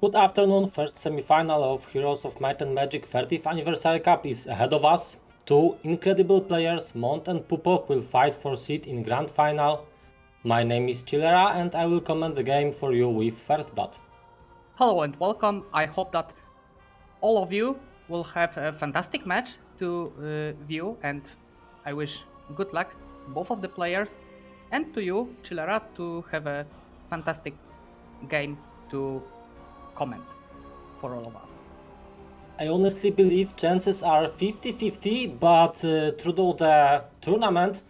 Good afternoon. First semi-final of Heroes of Might and Magic 30th Anniversary Cup is ahead of us. Two incredible players, Mont and Pupok, will fight for seat in Grand Final. My name is Chillera and I will comment the game for you with FirstBlood. Hello and welcome. I hope that all of you will have a fantastic match to view, and I wish good luck to both of the players and to you, Chillera, to have a fantastic game to comment for all of us. I honestly believe chances are 50-50, but throughout the tournament,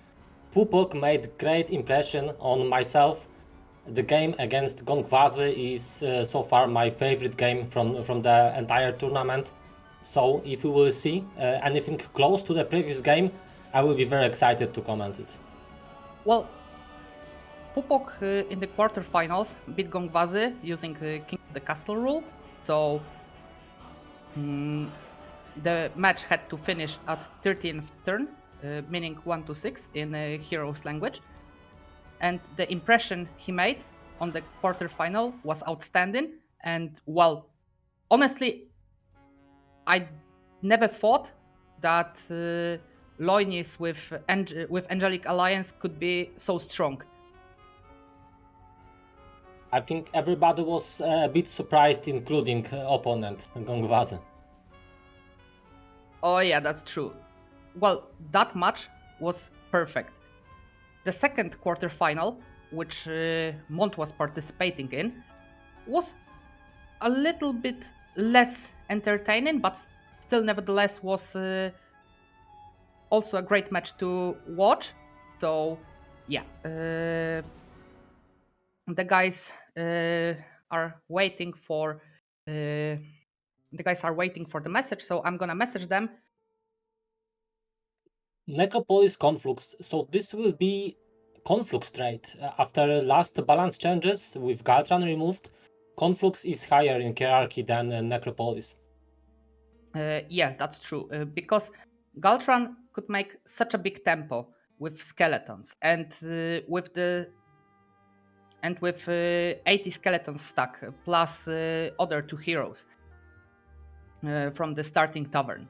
Pupok made great impression on myself. The game against Gongwazy is so far my favorite game from the entire tournament. So if we will see anything close to the previous game, I will be very excited to comment it. Well, Pupok in the quarterfinals beat Gongwazy using the King of the Castle rule, so the match had to finish at 13th turn, meaning 1-6 in Heroes language. And the impression he made on the quarterfinal was outstanding. And well, honestly, I never thought that Loinis with Angelic Alliance could be so strong. I think everybody was a bit surprised, including opponent Gongwazy. Oh yeah, that's true. Well, that match was perfect. The second quarterfinal, which Mont was participating in, was a little bit less entertaining, but still nevertheless was also a great match to watch. So yeah, the guys are waiting for the message, so I'm gonna message them. Necropolis Conflux. So this will be Conflux trade. After last balance changes with Galtran removed, Conflux is higher in hierarchy than Necropolis. Yes, that's true, because Galtran could make such a big tempo with skeletons, and with 80 skeletons stack plus other two heroes from the starting tavern.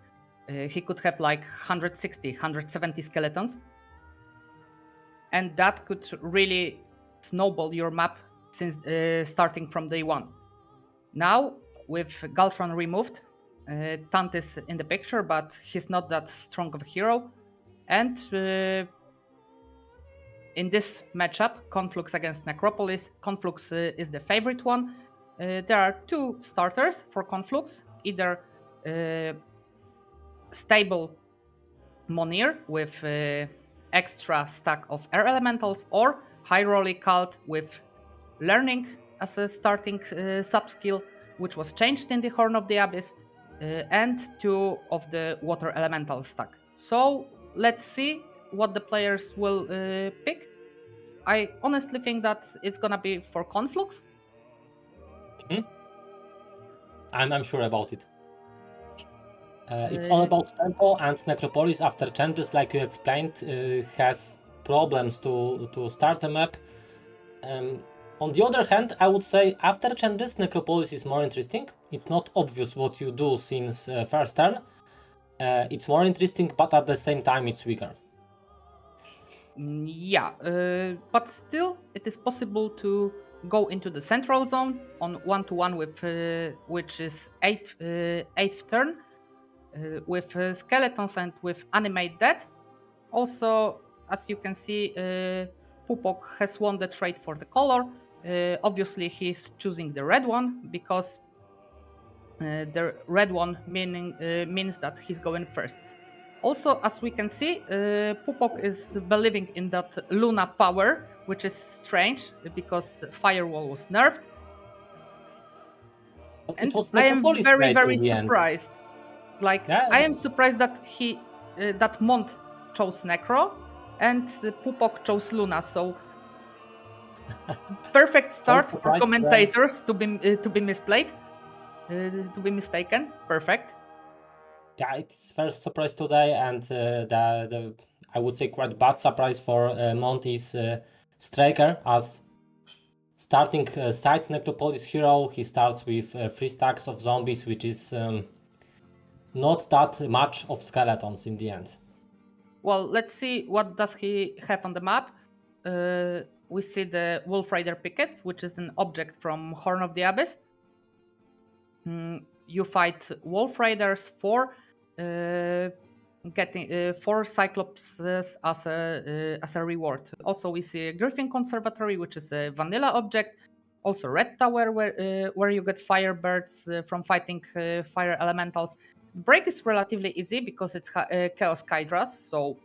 He could have like 160, 170 skeletons, and that could really snowball your map since starting from day one. Now, with Galtran removed, Tant is in the picture, but he's not that strong of a hero. And in this matchup, Conflux against Necropolis, Conflux is the favorite one. There are two starters for Conflux, either stable Monir with extra stack of air elementals, or high rolly cult with learning as a starting sub-skill, which was changed in the Horn of the Abyss, and two of the water elemental stack. So let's see what the players will pick. I honestly think that it's gonna be for Conflux. I'm sure about it. It's all about tempo, and Necropolis, after changes like you explained, has problems to start a map. On the other hand, I would say after changes, Necropolis is more interesting. It's not obvious what you do since first turn. It's more interesting, but at the same time, it's weaker. Yeah, but still, it is possible to go into the central zone on 1-1 with which is eighth turn with skeletons and with animate death. Also, as you can see, Pupok has won the trade for the color. Obviously, he's choosing the red one because the red one means that he's going first. Also, as we can see, Pupok is believing in that Luna power, which is strange because Firewall was nerfed. But And it was I am Necropolis very, trade very in the end. surprised. Like, Yeah. I am surprised that that Mont chose Necro and Pupok chose Luna. So perfect start for surprised, commentators to be misplayed, to be mistaken. Perfect. Yeah, it's first surprise today, and the I would say quite bad surprise for Mont is Striker, as starting side Necropolis hero, he starts with 3 stacks of zombies, which is not that much of skeletons in the end. Well, let's see what does he have on the map. We see the Wolf Rider Picket, which is an object from Horn of the Abyss. You fight Wolf Riders for getting 4 Cyclopses as a reward. Also, we see a Griffin Conservatory, which is a vanilla object. Also, Red Tower, where you get Firebirds from fighting fire elementals. Break is relatively easy because it's Chaos Hydras, so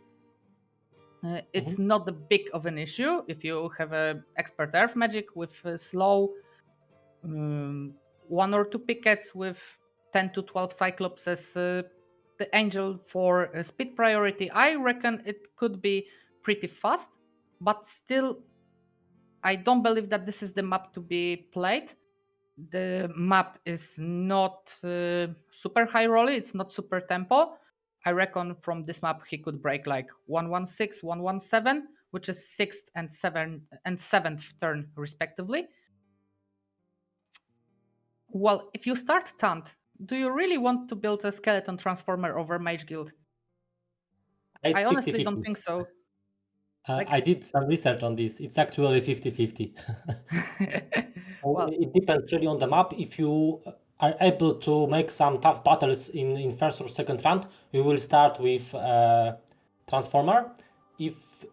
it's not a big of an issue if you have a expert Earth magic with slow 1 or 2 pickets with 10 to 12 Cyclopses. The Angel for speed priority, I reckon it could be pretty fast, but still, I don't believe that this is the map to be played. The map is not super high rolly, it's not super tempo. I reckon from this map he could break like 116, 117, which is 6th and 7th turn respectively. Well, if you start Tant, do you really want to build a skeleton transformer over Mage Guild? It's I honestly 50-50. don't think so. I did some research on this. It's actually 50-50. Well, It depends really on the map. If you are able to make some tough battles in first or second round, you will start with Transformer. If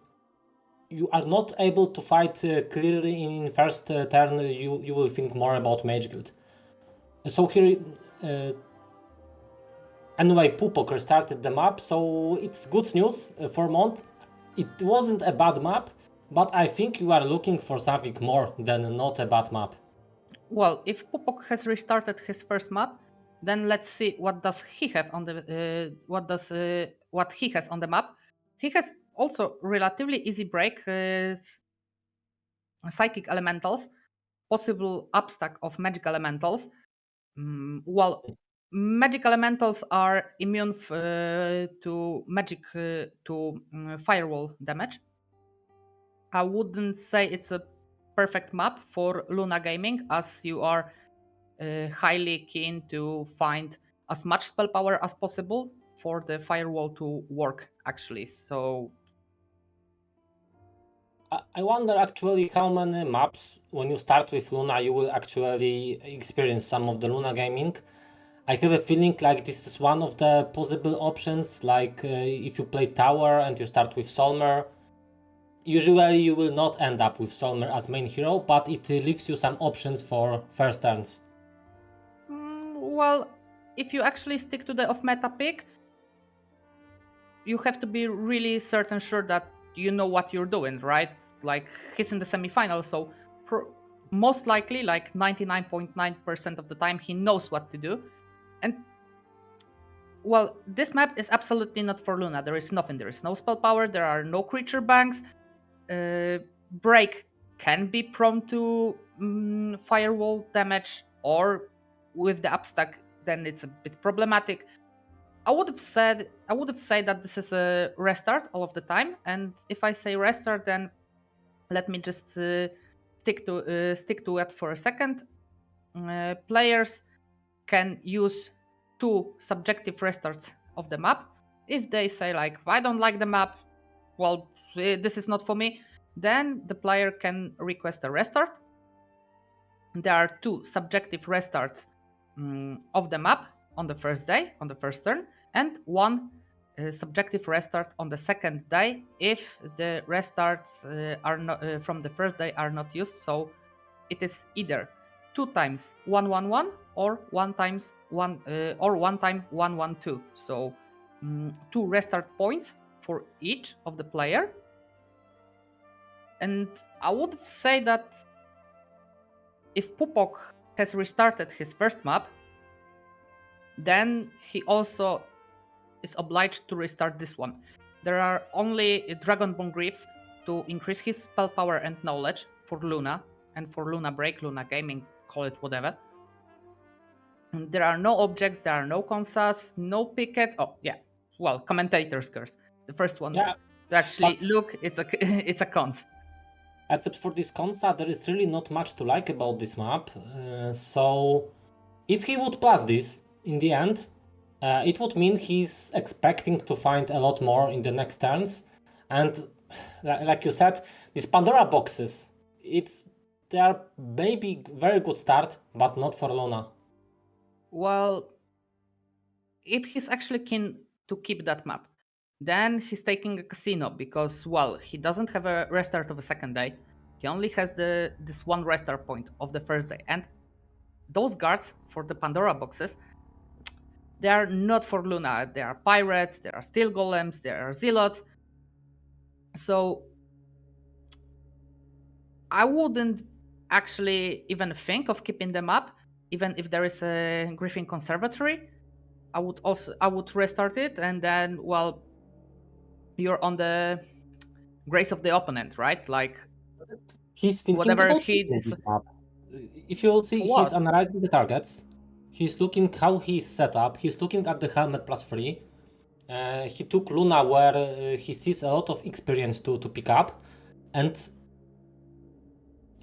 you are not able to fight clearly in first turn, you will think more about Mage Guild. So here, anyway, Pupok restarted the map, so it's good news for Mont. It wasn't a bad map, but I think you are looking for something more than not a bad map. Well, if Pupok has restarted his first map, then let's see what does he have on the what he has on the map. He has also relatively easy break, psychic elementals, possible upstack of magic elementals. Well, magic elementals are immune to magic to firewall damage. I wouldn't say it's a perfect map for Luna Gaming, as you are highly keen to find as much spell power as possible for the firewall to work, actually. So I wonder actually how many maps, when you start with Luna, you will actually experience some of the Luna gaming. I have a feeling like this is one of the possible options, like if you play Tower and you start with Solmer, usually you will not end up with Solmer as main hero, but it leaves you some options for first turns. well, if you actually stick to the off-meta pick, you have to be really certain sure that you know what you're doing, right? Like, he's in the semifinal, so most likely, like 99.9% of the time, he knows what to do. And well, this map is absolutely not for Luna. There is nothing. There is no spell power. There are no creature banks. Break can be prone to firewall damage, or with the upstack, then it's a bit problematic. I would have said that this is a restart all of the time. And if I say restart, then let me just stick to it for a second. Players can use 2 subjective restarts of the map. If they say like, I don't like the map, well, this is not for me, then the player can request a restart. There are 2 subjective restarts of the map on the first day, on the first turn, and 1 subjective restart on the second day if the restarts are not from the first day are not used. So it is either 2 times 111 or 1 times 1 or 1 time 112. So 2 restart points for each of the player. And I would say that if Pupok has restarted his first map, then he also is obliged to restart this one. There are only Dragonbone Greaves to increase his spell power and knowledge for Luna, and for Luna Break, Luna Gaming, call it whatever. And there are no objects, there are no consas, no picket. Oh yeah, well, commentator's curse. The first one Yeah, to actually but look, it's a it's a cons. Except for this consa, there is really not much to like about this map. So if he would plus this in the end, it would mean he's expecting to find a lot more in the next turns. And like you said, these Pandora boxes, they are maybe very good start, but not for Luna. Well, if he's actually keen to keep that map, then he's taking a casino because, well, he doesn't have a restart of a second day. He only has this one restart point of the first day. And those guards for the Pandora boxes, they are not for Luna. They are pirates, there are steel golems, there are zealots. So I wouldn't actually even think of keeping them up, even if there is a Griffin Conservatory. I would restart it, and then, well, you're on the grace of the opponent, right? Like He's thinking whatever about he keeping this map. If you will see, For he's what? analyzing the targets. He's looking how he's set up. He's looking at the helmet +3. He took Luna where he sees a lot of experience to pick up. And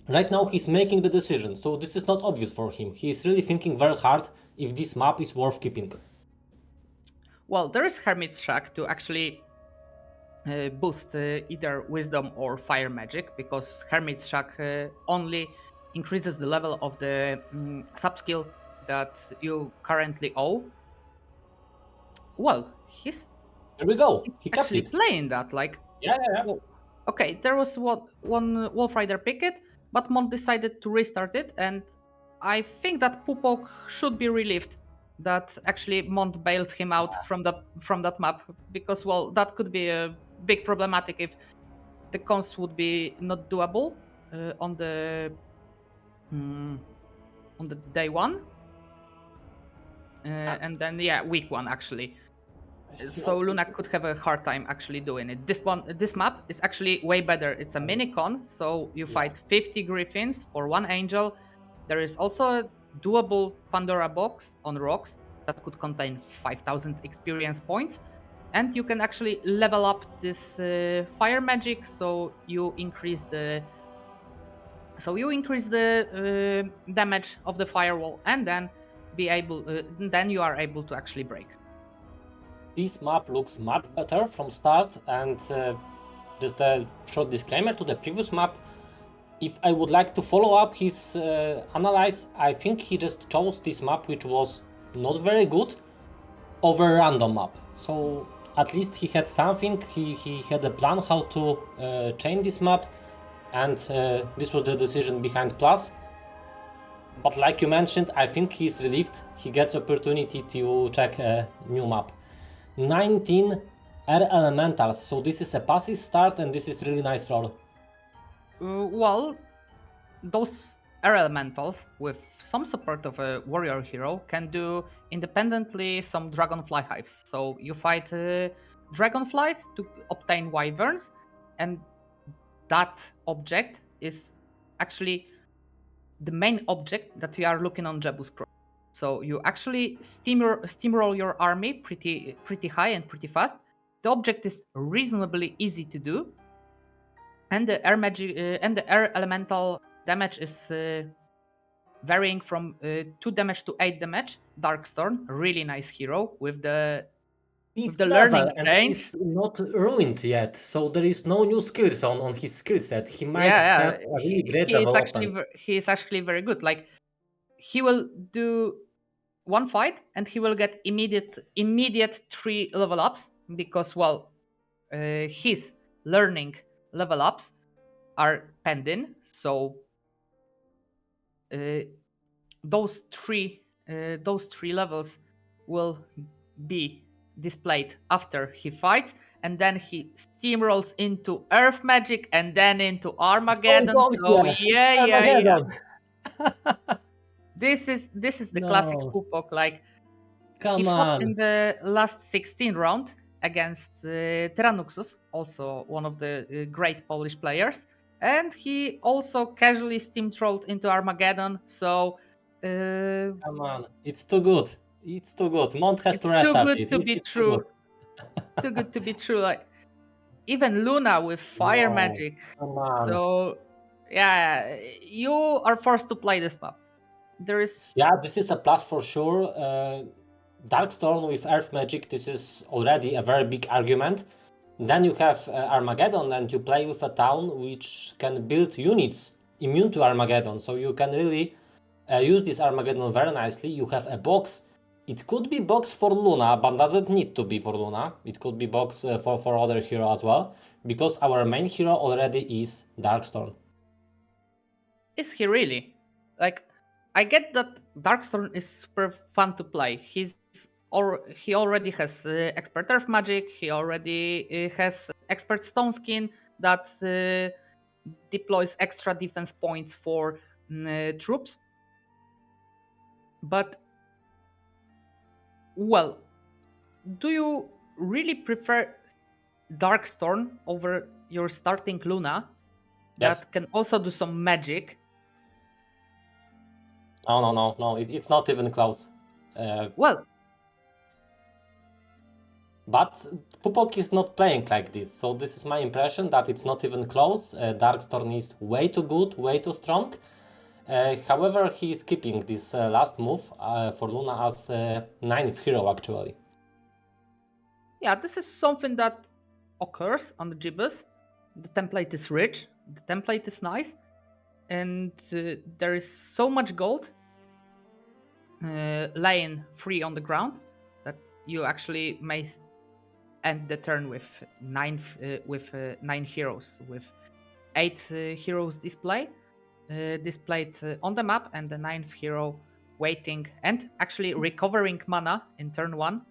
right now he's making the decision. So this is not obvious for him. He's really thinking very hard if this map is worth keeping. Well, there is Hermit's Shack to actually boost either wisdom or fire magic, because Hermit's Shack only increases the level of the sub-skill that you currently owe. Well, he's Here we go. He kept actually it. playing that. Like, Yeah. well, okay, there was one Wolf Rider picket, but Mont decided to restart it, and I think that Pupok should be relieved that actually Mont bailed him out from that map, because, well, that could be a big problematic if the cons would be not doable on the day one, and then week one actually. So Luna could have a hard time actually doing it. This map is actually way better. It's a mini con, so you fight 50 griffins for one angel. There is also a doable Pandora box on rocks that could contain 5,000 experience points, and you can actually level up this fire magic, so you increase the damage of the firewall, and then then you are able to actually break. This map looks much better from start, and just a short disclaimer to the previous map. If I would like to follow up his analyze, I think he just chose this map, which was not very good, over a random map. So at least he had something, he had a plan how to change this map, and this was the decision behind Plus. But like you mentioned, I think he's relieved. He gets opportunity to check a new map. 19 air elementals, so this is a passive start, and this is really nice roll. Well, those air elementals with some support of a warrior hero can do independently some dragonfly hives. So you fight dragonflies to obtain wyverns, and that object is actually the main object that you are looking on Jebu's Cross. So you actually steamroll your army pretty high and pretty fast. The object is reasonably easy to do, and the air magic and the air elemental damage is varying from 2 damage to 8 damage. Darkstorm, really nice hero with the learning and range. he's not ruined yet, so there is no new skills on his skill set. He might have a really great development. He is actually very good. Like, he will do one fight and he will get immediate 3 level ups, because, well, his learning level ups are pending. So those three levels will be displayed after he fights, and then he steamrolls into Earth Magic and then into Armageddon. So yeah. This is the classic Pupok. Like, he fought in the last 16 round against Tyrannuxus, also one of the great Polish players, and he also casually steamrolled into Armageddon. So Come on, it's too good. It's too good. Mont has to too restart good it. to be It's true. Too good to be true. Like, even Luna with fire magic. Come on. So Yeah, you are forced to play this map. There is Yeah, this is a plus for sure. Darkstorm with Earth Magic, this is already a very big argument. Then you have Armageddon, and you play with a town which can build units immune to Armageddon. So you can really use this Armageddon very nicely. You have a box. It could be box for Luna, but doesn't need to be for Luna. It could be box for other hero as well, because our main hero already is Darkstorm. Is he really? Like, I get that Darkstorm is super fun to play. He already has expert Earth Magic. He already has expert Stone Skin that deploys extra defense points for troops. But, well, do you really prefer Darkstorm over your starting Luna Yes. that can also do some magic? No. It's not even close. Well, But Pupok is not playing like this, so this is my impression that it's not even close. Darkstorm is way too good, way too strong. However, he is keeping this last move for Luna as 9th hero actually. yeah, this is something that occurs on the Gibbous. The template is rich, the template is nice, and there is so much gold laying free on the ground that you actually may end the turn with nine heroes, with 8 heroes displayed on the map, and the 9th hero waiting and actually recovering mana in turn 1.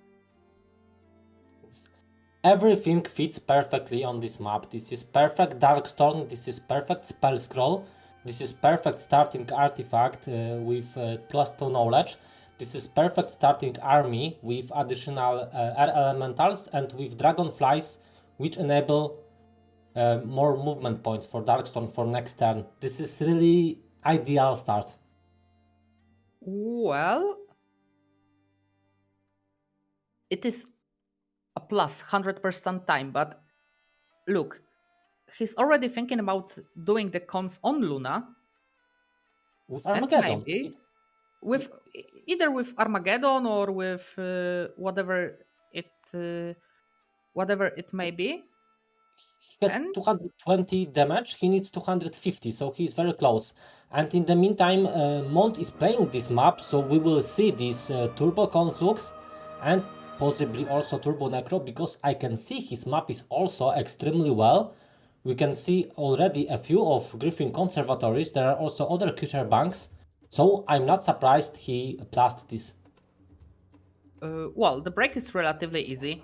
Everything fits perfectly on this map. This is perfect Darkstorm, this is perfect Spell Scroll, this is perfect starting artifact with +2 knowledge, this is perfect starting army with additional air elementals and with dragonflies, which enable more movement points for Darkstorm for next turn. This is really ideal start. Well, it is a plus 100% time, but look, he's already thinking about doing the cons on Luna, With and Armageddon, maybe it's, with either with Armageddon or with whatever it may be. he has And 220 damage, he needs 250, so he's very close. And in the meantime, Mont is playing this map, so we will see this Turbo Conflux and possibly also Turbo Necro, because I can see his map is also extremely well. We can see already a few of Griffin Conservatories, there are also other Kucher banks, so I'm not surprised he plused this. well, the break is relatively easy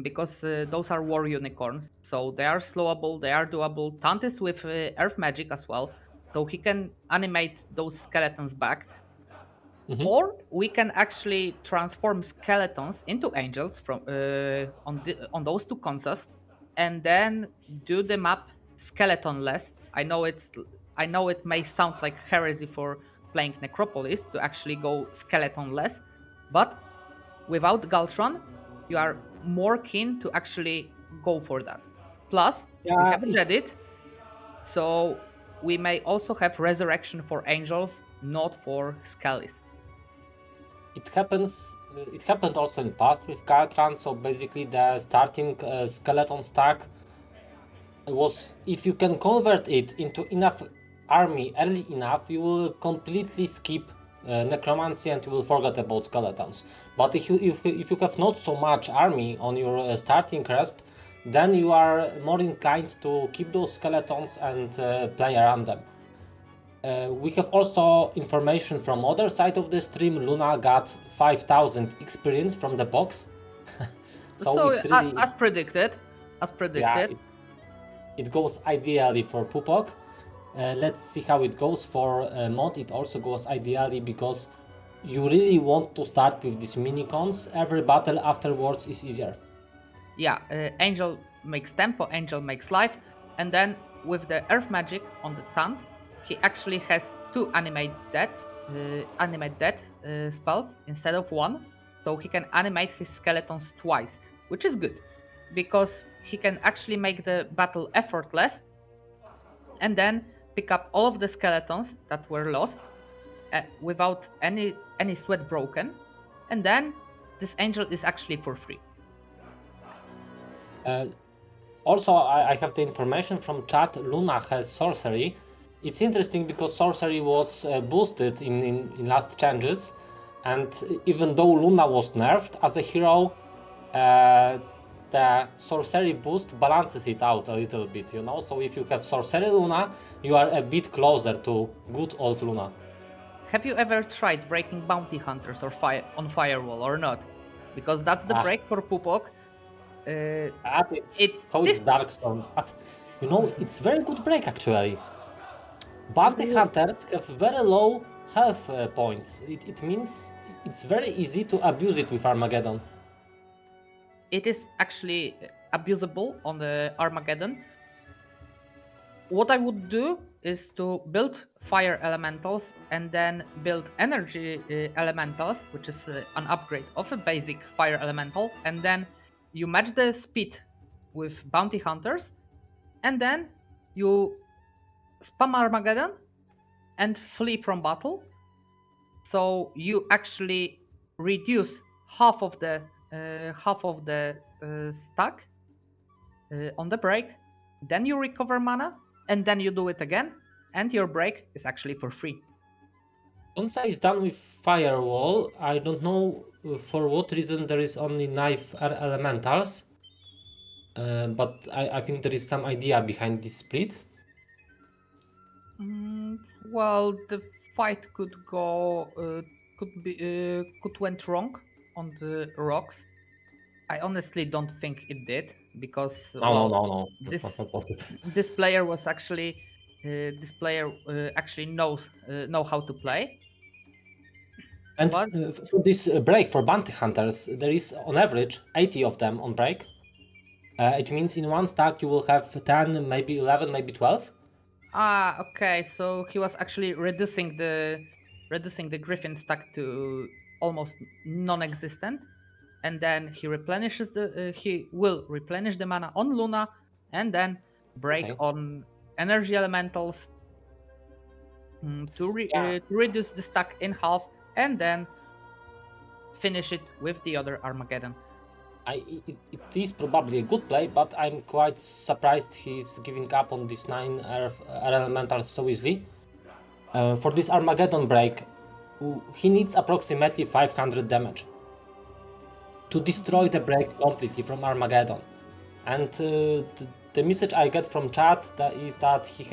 because those are war unicorns, so they are slowable, they are doable. Tant is with earth magic as well, so he can animate those skeletons back. Or we can actually transform skeletons into angels from on those two consoles, and then do the map skeletonless. I know it may sound like heresy for playing Necropolis to actually go skeletonless, but without Galtron, you are more keen to actually go for that. Plus, we Yeah, have Reddit, so we may also have resurrection for angels, not for skellies. it happens. It happened also in past with Galtran. So basically, the starting skeleton stack was, if you can convert it into enough army early enough, you will completely skip necromancy and you will forget about skeletons. But if you have not so much army on your starting resp, then you are more inclined to keep those skeletons and play around them. We have also information from other side of the stream. Luna got 5000 experience from the box. So it's really, as predicted, yeah, it goes ideally for Pupok. Let's see how it goes for Mont. It also goes ideally because you really want to start with these minicons. Every battle afterwards is easier. yeah, Angel makes tempo, Angel makes life, and then with the Earth Magic on the Tant, he actually has 2 animate death spells instead of 1, so he can animate his skeletons twice, which is good because he can actually make the battle effortless, and then pick up all of the skeletons that were lost without any sweat broken, and then this angel is actually for free. Also, I have the information from chat. Luna has sorcery. It's interesting because sorcery was boosted in last changes, and even though Luna was nerfed as a hero, the sorcery boost balances it out a little bit, you know. So if you have sorcery Luna, you are a bit closer to good old Luna. Have you ever tried breaking bounty hunters or on firewall or not? Because that's the break for Pupok. It's Darkstone, but you know, it's very good break actually. Bounty hunters have very low health points. It means it's very easy to abuse it with Armageddon. It is actually abusable on the Armageddon. What I would do is to build fire elementals and then build energy elementals, which is an upgrade of a basic fire elemental, and then you match the speed with bounty hunters, and then you spam Armageddon and flee from battle. So you actually reduce half of the stack on the break, then you recover mana, and then you do it again, and your break is actually for free. Once is done with firewall, I don't know for what reason there is only knife elementals, but I think there is some idea behind this split. Well, the fight could went wrong on the rocks. I honestly don't think it did, because No. this player was actually actually know how to play. And for this break for bounty hunters, there is on average 80 of them on break. It means in one stack you will have 10, maybe 11, maybe 12. Okay. So he was actually reducing the Griffin stack to almost non-existent, and then he replenishes he will replenish the mana on Luna, and then break on energy elementals to reduce the stack in half, and then finish it with the other Armageddon. It is probably a good play, but I'm quite surprised he's giving up on these 9 air elementals so easily. For this Armageddon break, he needs approximately 500 damage to destroy the break completely from Armageddon. And the message I get from chat is that he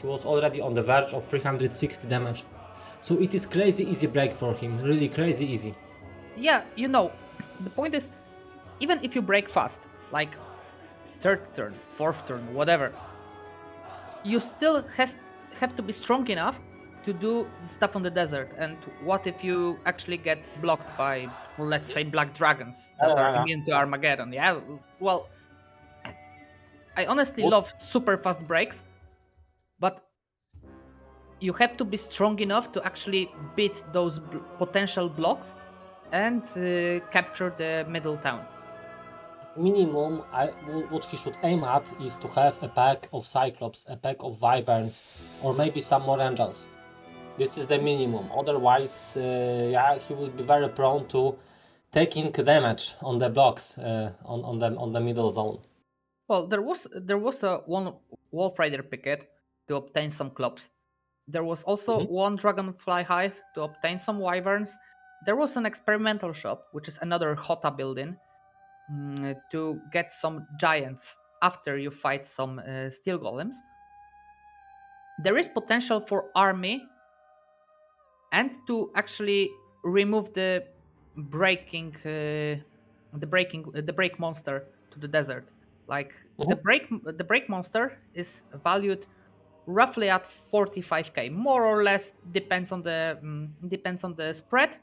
was already on the verge of 360 damage. So it is crazy easy break for him, really crazy easy. Yeah, you know, the point is, even if you break fast, like 3rd turn, 4th turn, whatever, you still have to be strong enough to do stuff on the desert. And what if you actually get blocked by, well, let's say, black dragons that are immune to Armageddon? Yeah, well, I honestly love super fast breaks, but you have to be strong enough to actually beat those potential blocks and capture the middle town. Minimum, what he should aim at is to have a pack of Cyclops, a pack of Wyverns, or maybe some more Angels. This is the minimum. Otherwise, he will be very prone to taking damage on the blocks on the middle zone. Well, there was a one Wolf Rider picket to obtain some clubs. There was also one Dragonfly Hive to obtain some Wyverns. There was an experimental shop, which is another Hota building, to get some giants after you fight some steel golems. There is potential for army and to actually remove the break monster to the desert. Like the break monster is valued roughly at 45k, more or less, depends on the spread.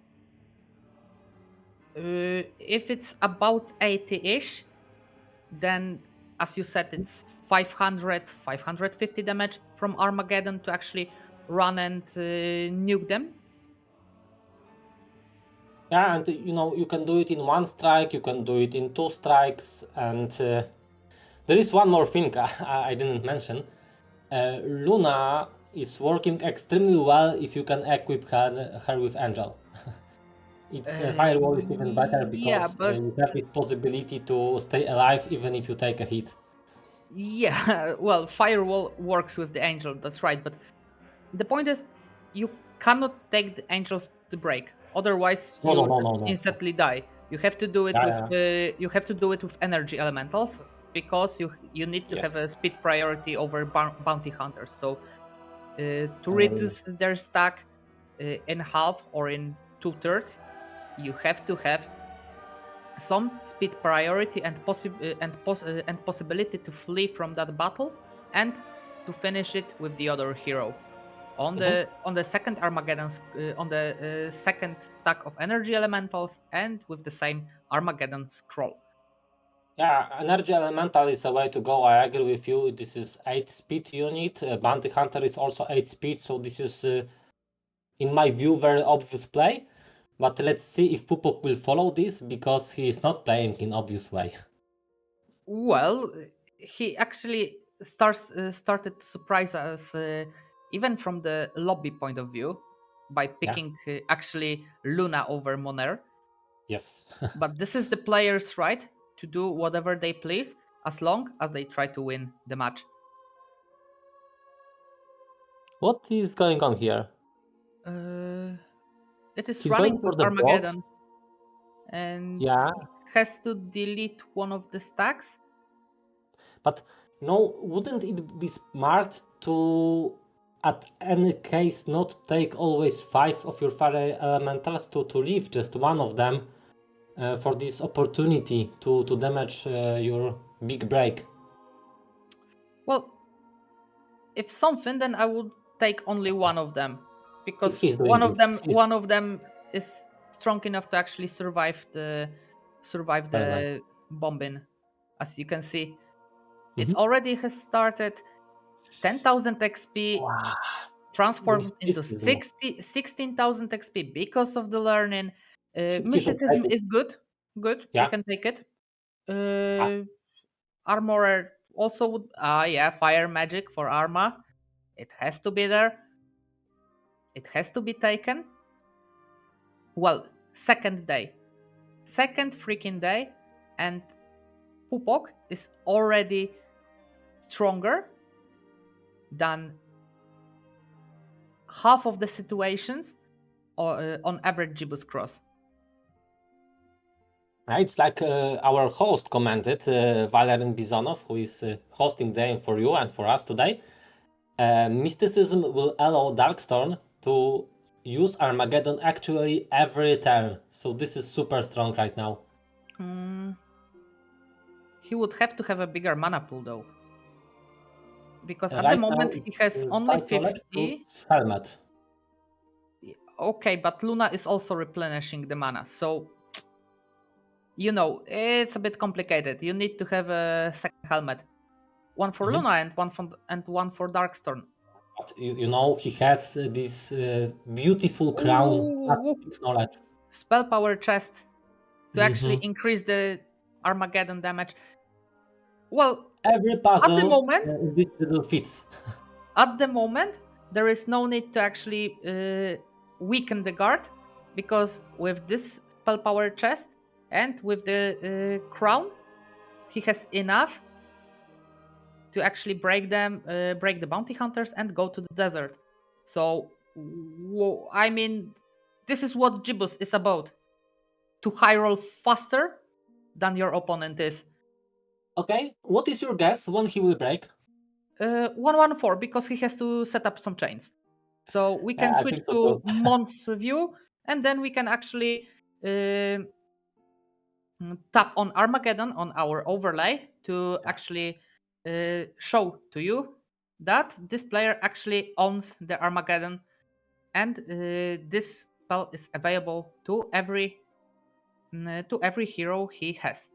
If it's about 80-ish, then, as you said, it's 550 damage from Armageddon to actually run and nuke them. Yeah, and you can do it in 1 strike, you can do it in 2 strikes, and there is one more thing I didn't mention. Luna is working extremely well if you can equip her with Angel. Its firewall is even better Yeah, because but you have this possibility to stay alive even if you take a hit. yeah, well, firewall works with the angel. That's right. But the point is, you cannot take the angel to break. Otherwise, No, you no, no, just no, no. instantly die. You have to do it Yeah, with yeah. you have to do it with energy elementals because you need to Yes. have a speed priority over bounty hunters. So to Um, reduce their stack in half or in 2/3, you have to have some speed priority and possibility to flee from that battle and to finish it with the other hero. On mhm. the second Armageddon, on the second stack of energy elementals, and with the same Armageddon scroll. Yeah, Energy Elemental is a way to go. I agree with you. This is 8 speed unit. Bounty Hunter is also 8 speed, so this is, in my view, very obvious play. But let's see if Pupok will follow this because he is not playing in obvious way. Well, he actually started to surprise us, even from the lobby point of view, by Yeah. picking actually Luna over Moner. Yes. But this is the player's right to do whatever they please as long as they try to win the match. What is going on here? It is He's running going for with the box. Armageddon and Yeah, has to delete one of the stacks. but no, wouldn't it be smart to, at any case, not take always 5 of your fire elementals to leave just one of them for this opportunity to damage your big break? Well, if something, then I would take only one of them because He's doing this. He's one of them is strong enough to actually survive very nice. the bombing. As you can see, it Mhm. already has started 10,000 XP, Wow, transformed into mysticism. 16,000 XP because of the learning. He should take Mysticism it. is good, you Yeah. can take it. Ah, Armorer also would, yeah, fire magic for Arma. It has to be there. It has to be taken. Well, second freaking day, and Pupok is already stronger than half of the situations on average Jibus Cross. it's like our host commented, Valerin Bizonov, who is hosting the game for you and for us today. Mysticism will allow Darkstorm to use Armageddon actually every turn. So this is super strong right now. Mm, he would have to have a bigger mana pool though. Because at the Right now moment he it's has only 5 knowledge 50. plus Helmet. Okay, but Luna is also replenishing the mana. So, it's a bit complicated. You need to have a second helmet. One for Mhm. Luna and one for Darkstorm. But he has this beautiful crown plus Ooh, 6 knowledge. spell power chest to actually Mhm. increase the Armageddon damage. Well, Every at the puzzle moment, in this little fits. there is no need to actually weaken the guard because with this spell power chest and with the crown, he has enough to actually break the bounty hunters and go to the desert. So, I mean, this is what Jibus is about: to high roll faster than your opponent is. Okay, what is your guess when he will break? 114 because he has to set up some chains. So we can I switch think so to too. Mont's view, and then we can actually uh, tap on Armageddon on our overlay to actually show to you that this player actually owns the Armageddon, and this spell is available to every hero he has.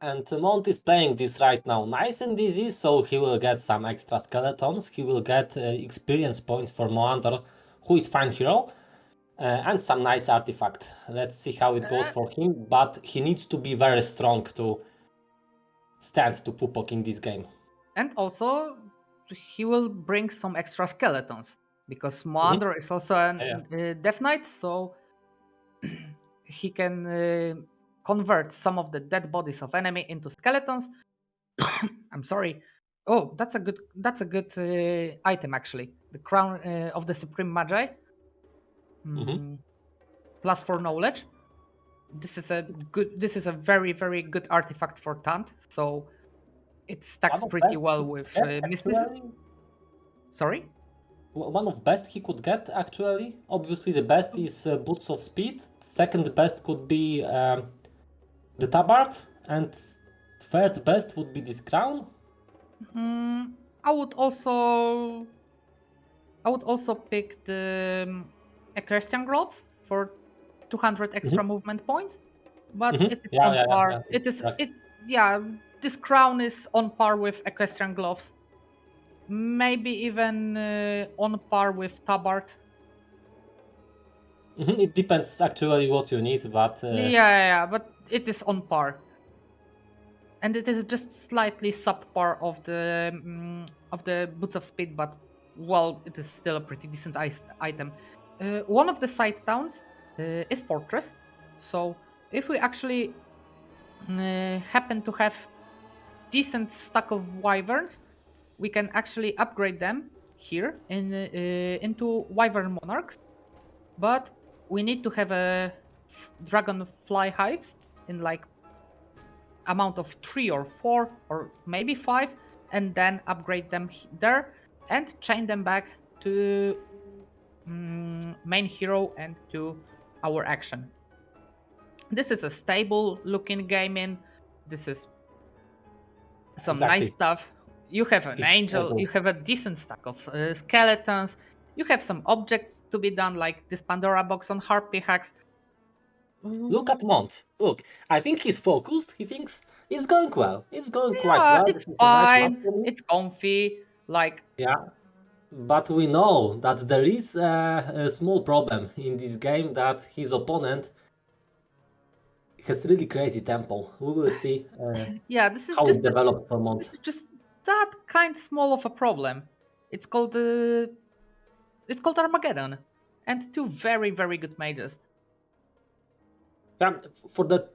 And Mont is playing this right now nice and easy, so he will get some extra skeletons, he will get experience points for Moandor, who is fine hero, and some nice artifact. Let's see how it goes Uh, for him, but he needs to be very strong to stand to Pupok in this game. and also he will bring some extra skeletons because Moander is also a Death Knight, so he can convert some of the dead bodies of enemy into skeletons. I'm sorry. Oh, that's a good item actually. The crown of the Supreme Magi. Plus 4 knowledge. This is a very, very good artifact for Tant, so it stacks pretty well with mysticism. Sorry? One of best he could get, actually. Obviously, the best is Boots of Speed. Second best could be the Tabard. And third best would be this crown. I would also pick the Equestrian Gloves for 200 extra movement points. But it is on par. This crown is on par with Equestrian Gloves. Maybe even on par with Tabard. It depends actually what you need, but but it is on par, and it is just slightly subpar of the Boots of Speed, but well, it is still a pretty decent item. One of the side towns is Fortress, so if we actually happen to have decent stack of wyverns, we can actually upgrade them here into wyvern monarchs, but we need to have a dragonfly hives in like amount of 3 or 4 or maybe 5, and then upgrade them there and chain them back to main hero and to our action. This is a stable looking gaming. This is some nice stuff. You have an angel, you have a decent stack of skeletons, you have some objects to be done like this Pandora box on Harpy hacks. Look at Mont. Look, I think he's focused. He thinks it's going well. It's going quite well. It's fine. It's comfy. But we know that there is a small problem in this game, that his opponent has really crazy tempo. We will see this is how it develops for Mont. This is just that kind small of a problem. It's called Armageddon, and 2 very, very good mages. For the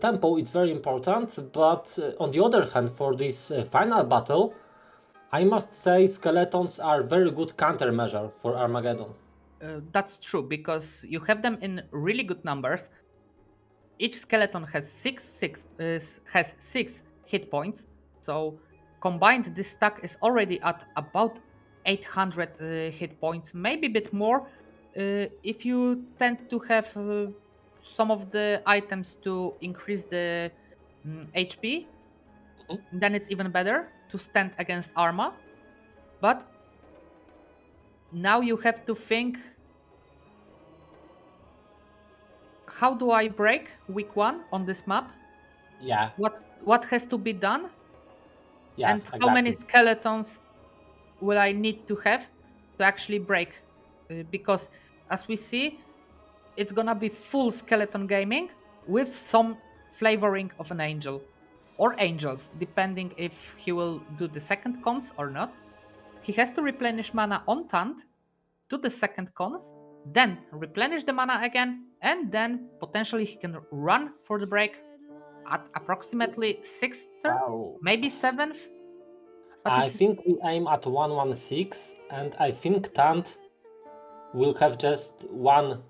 tempo, it's very important, but on the other hand, for this final battle, I must say skeletons are very good countermeasure for Armageddon. That's true, because you have them in really good numbers. Each skeleton has 6 hit points, so combined this stack is already at about 800 hit points, maybe a bit more. If you tend to have some of the items to increase the HP, then it's even better to stand against Arma. But now you have to think, how do I break week 1 on this map? Yeah. What has to be done? Yeah, and how many skeletons will I need to have to actually break? Because as we see, it's gonna be full skeleton gaming with some flavoring of an angel or angels, depending if he will do the second cons or not. He has to replenish mana on Tant, do the second cons, then replenish the mana again, and then potentially he can run for the break at approximately 6th turn, maybe 7th. I think we aim at 116, and I think Tant will have just 1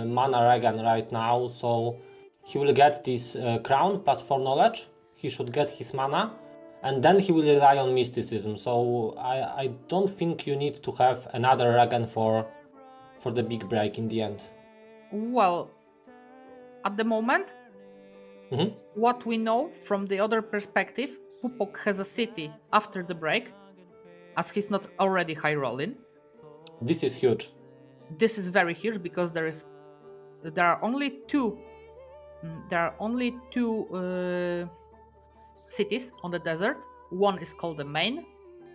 mana regen right now, so he will get this crown plus 4 knowledge. He should get his mana, and then he will rely on mysticism. So I don't think you need to have another regen for the big break in the end. Well, at the moment, what we know from the other perspective, Pupok has a city after the break, as he's not already high rolling. This is huge. This is very huge because there are only two cities on the desert. One is called the main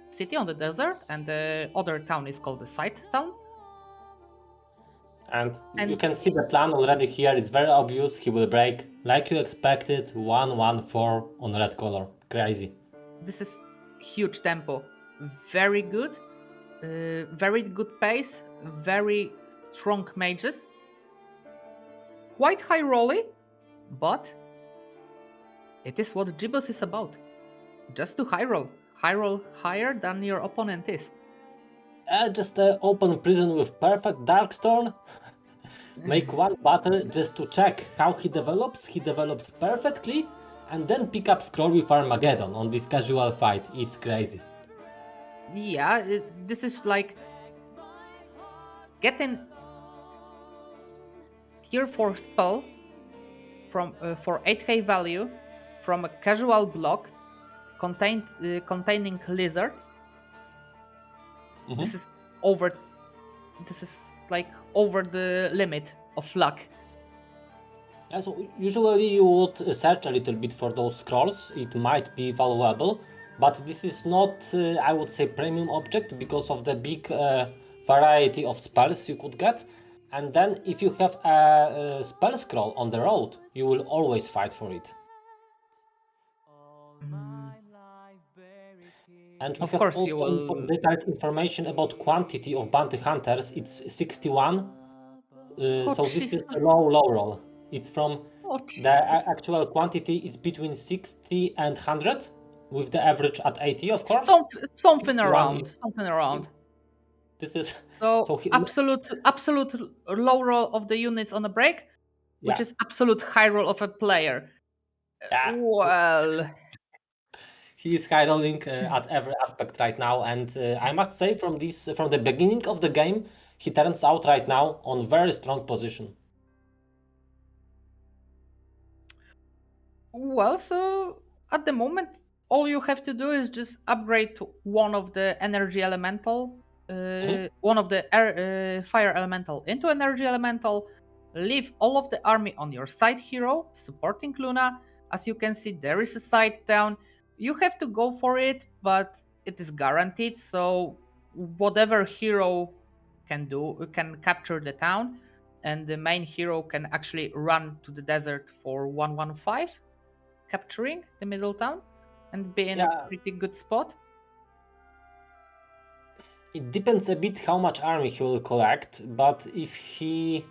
city on the desert, and the other town is called the side town. And you can see the plan already here. It's very obvious. He will break like you expected. 1-1-4 on red color. Crazy. This is huge tempo, very good pace, very strong mages, quite high rolly, but it is what Gibbous is about. Just to high roll higher than your opponent is. Just open prison with perfect Darkstorm. Make one battle just to check how he develops. He develops perfectly, and then pick up scroll with Armageddon on this casual fight. It's crazy. Yeah, this is like getting tier 4 spell from for 8k value from a casual block containing lizards. This is like over the limit of luck. Yeah, so usually you would search a little bit for those scrolls. It might be valuable, but this is not, I would say, premium object because of the big variety of spells you could get. And then if you have a spell scroll on the road, you will always fight for it. And we Of have course also you will. detailed information about quantity of bounty hunters. It's 61. So this is a low roll. It's from the actual quantity is between 60 and 100, with the average at 80, of course. Something around. This is so absolute low roll of the units on a break, which is absolute high roll of a player. Yeah. Well, he is high rolling at every aspect right now, and I must say from the beginning of the game, he turns out right now on very strong position. Well, so at the moment, all you have to do is just upgrade one of the energy elemental, one of the fire elemental into energy elemental. Leave all of the army on your side hero supporting Luna. As you can see, there is a side down. You have to go for it, but it is guaranteed. So whatever hero can capture the town, and the main hero can actually run to the desert for 115. Capturing the middle town and be in a pretty good spot. It depends a bit how much army he will collect, but if he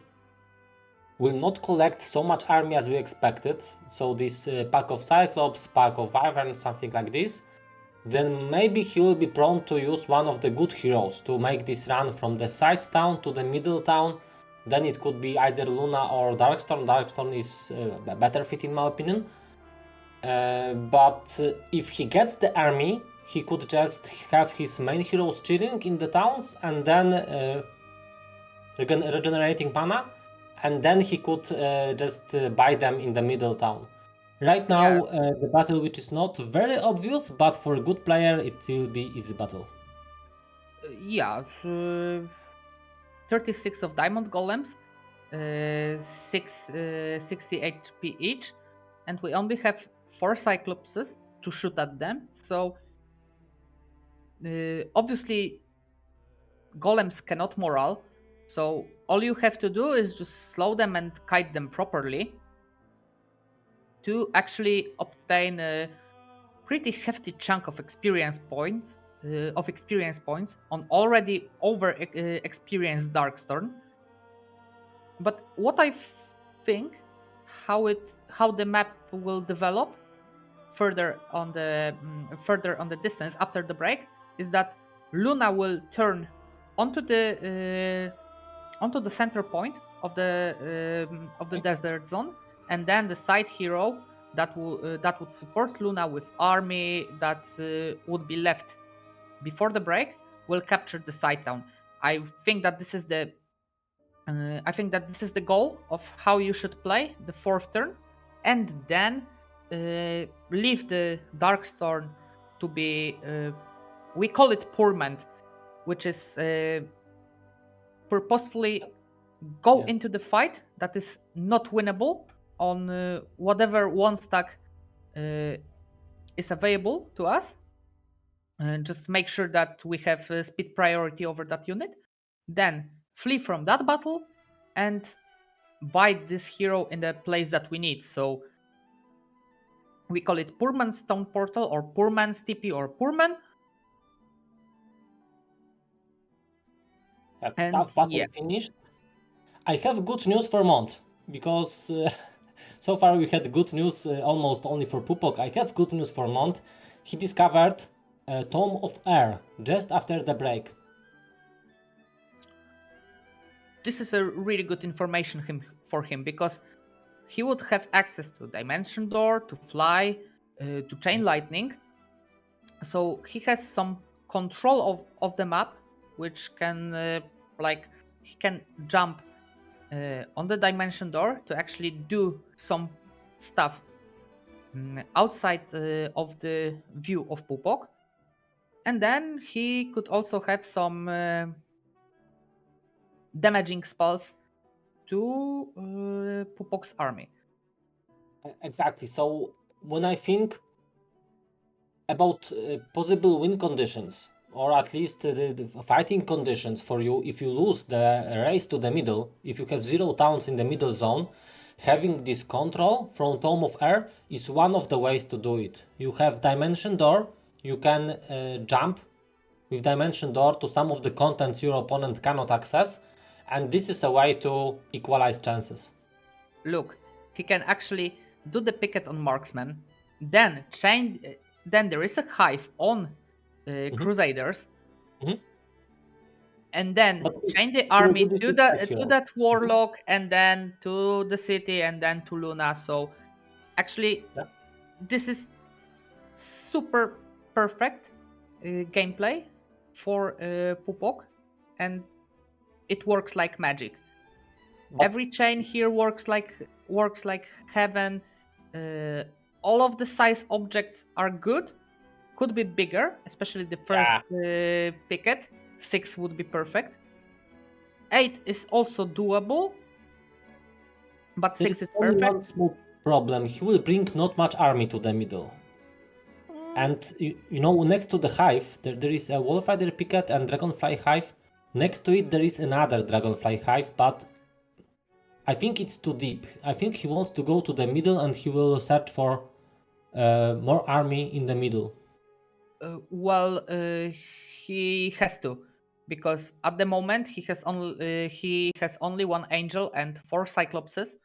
will not collect so much army as we expected, so this pack of Cyclops, pack of Wyverns, something like this, then maybe he will be prone to use one of the good heroes to make this run from the side town to the middle town. Then it could be either Luna or Darkstorm. Darkstorm is a better fit in my opinion. But if he gets the army, he could just have his main heroes chilling in the towns and then regenerating mana, and then he could just buy them in the middle town. Right now, the battle which is not very obvious, but for a good player it will be easy battle. 36 of diamond golems, 60 HP each, and we only have 4 cyclopses to shoot at them. So obviously golems cannot morale. So all you have to do is just slow them and kite them properly to actually obtain a pretty hefty chunk of experience points on already over experienced Darkstorm. But what I think how the map will develop further on the distance after the break is that Luna will turn onto the center point of the desert zone, and then the side hero that would support Luna with army that would be left before the break will capture the side town. I think that this is the goal of how you should play the 4th turn, and then leave the Darkstorm to be we call it Pourment, which is purposefully go into the fight that is not winnable on whatever one stack is available to us, and just make sure that we have speed priority over that unit, then flee from that battle and buy this hero in the place that we need. So We call it Poor Man's Stone Portal or Poor Man's TP or Poor Man. And Tough battle yeah, finished. I have good news for Mont because so far we had good news almost only for Pupok. I have good news for Mont. He discovered a Tome of Air just after the break. this is a really good information for him because he would have access to Dimension Door, to Fly, to Chain Lightning. So he has some control of the map, which can he can jump on the Dimension Door to actually do some stuff outside of the view of Pupok. And then he could also have some damaging spells to Pupok's army. Exactly. So when I think about possible win conditions, or at least the fighting conditions for you, if you lose the race to the middle, if you have 0 towns in the middle zone, having this control from Tome of Air is one of the ways to do it. You have Dimension Door, you can jump with Dimension Door to some of the contents your opponent cannot access, and this is a way to equalize chances. Look, he can actually do the picket on Marksman, then change. Then there is a hive on Crusaders, Mhm. and then But change the he will army do this to with the Fight to Hero. that Warlock, and then to the city, and then to Luna. So actually, Yeah. this is super perfect gameplay for Pupok, and it works like magic. But Every chain here works like heaven. All of the size objects are good. Could be bigger, especially the first picket. 6 would be perfect. 8 is also doable, but there 6 is is only perfect. one small problem. He will bring not much army to the middle. And you know, next to the hive, there is a Wolfrider Picket and Dragonfly Hive. Next to it, there is another Dragonfly Hive, but I think it's too deep. I think he wants to go to the middle and he will search for more army in the middle. He has to, because at the moment he has only 1 angel and 4 cyclopses.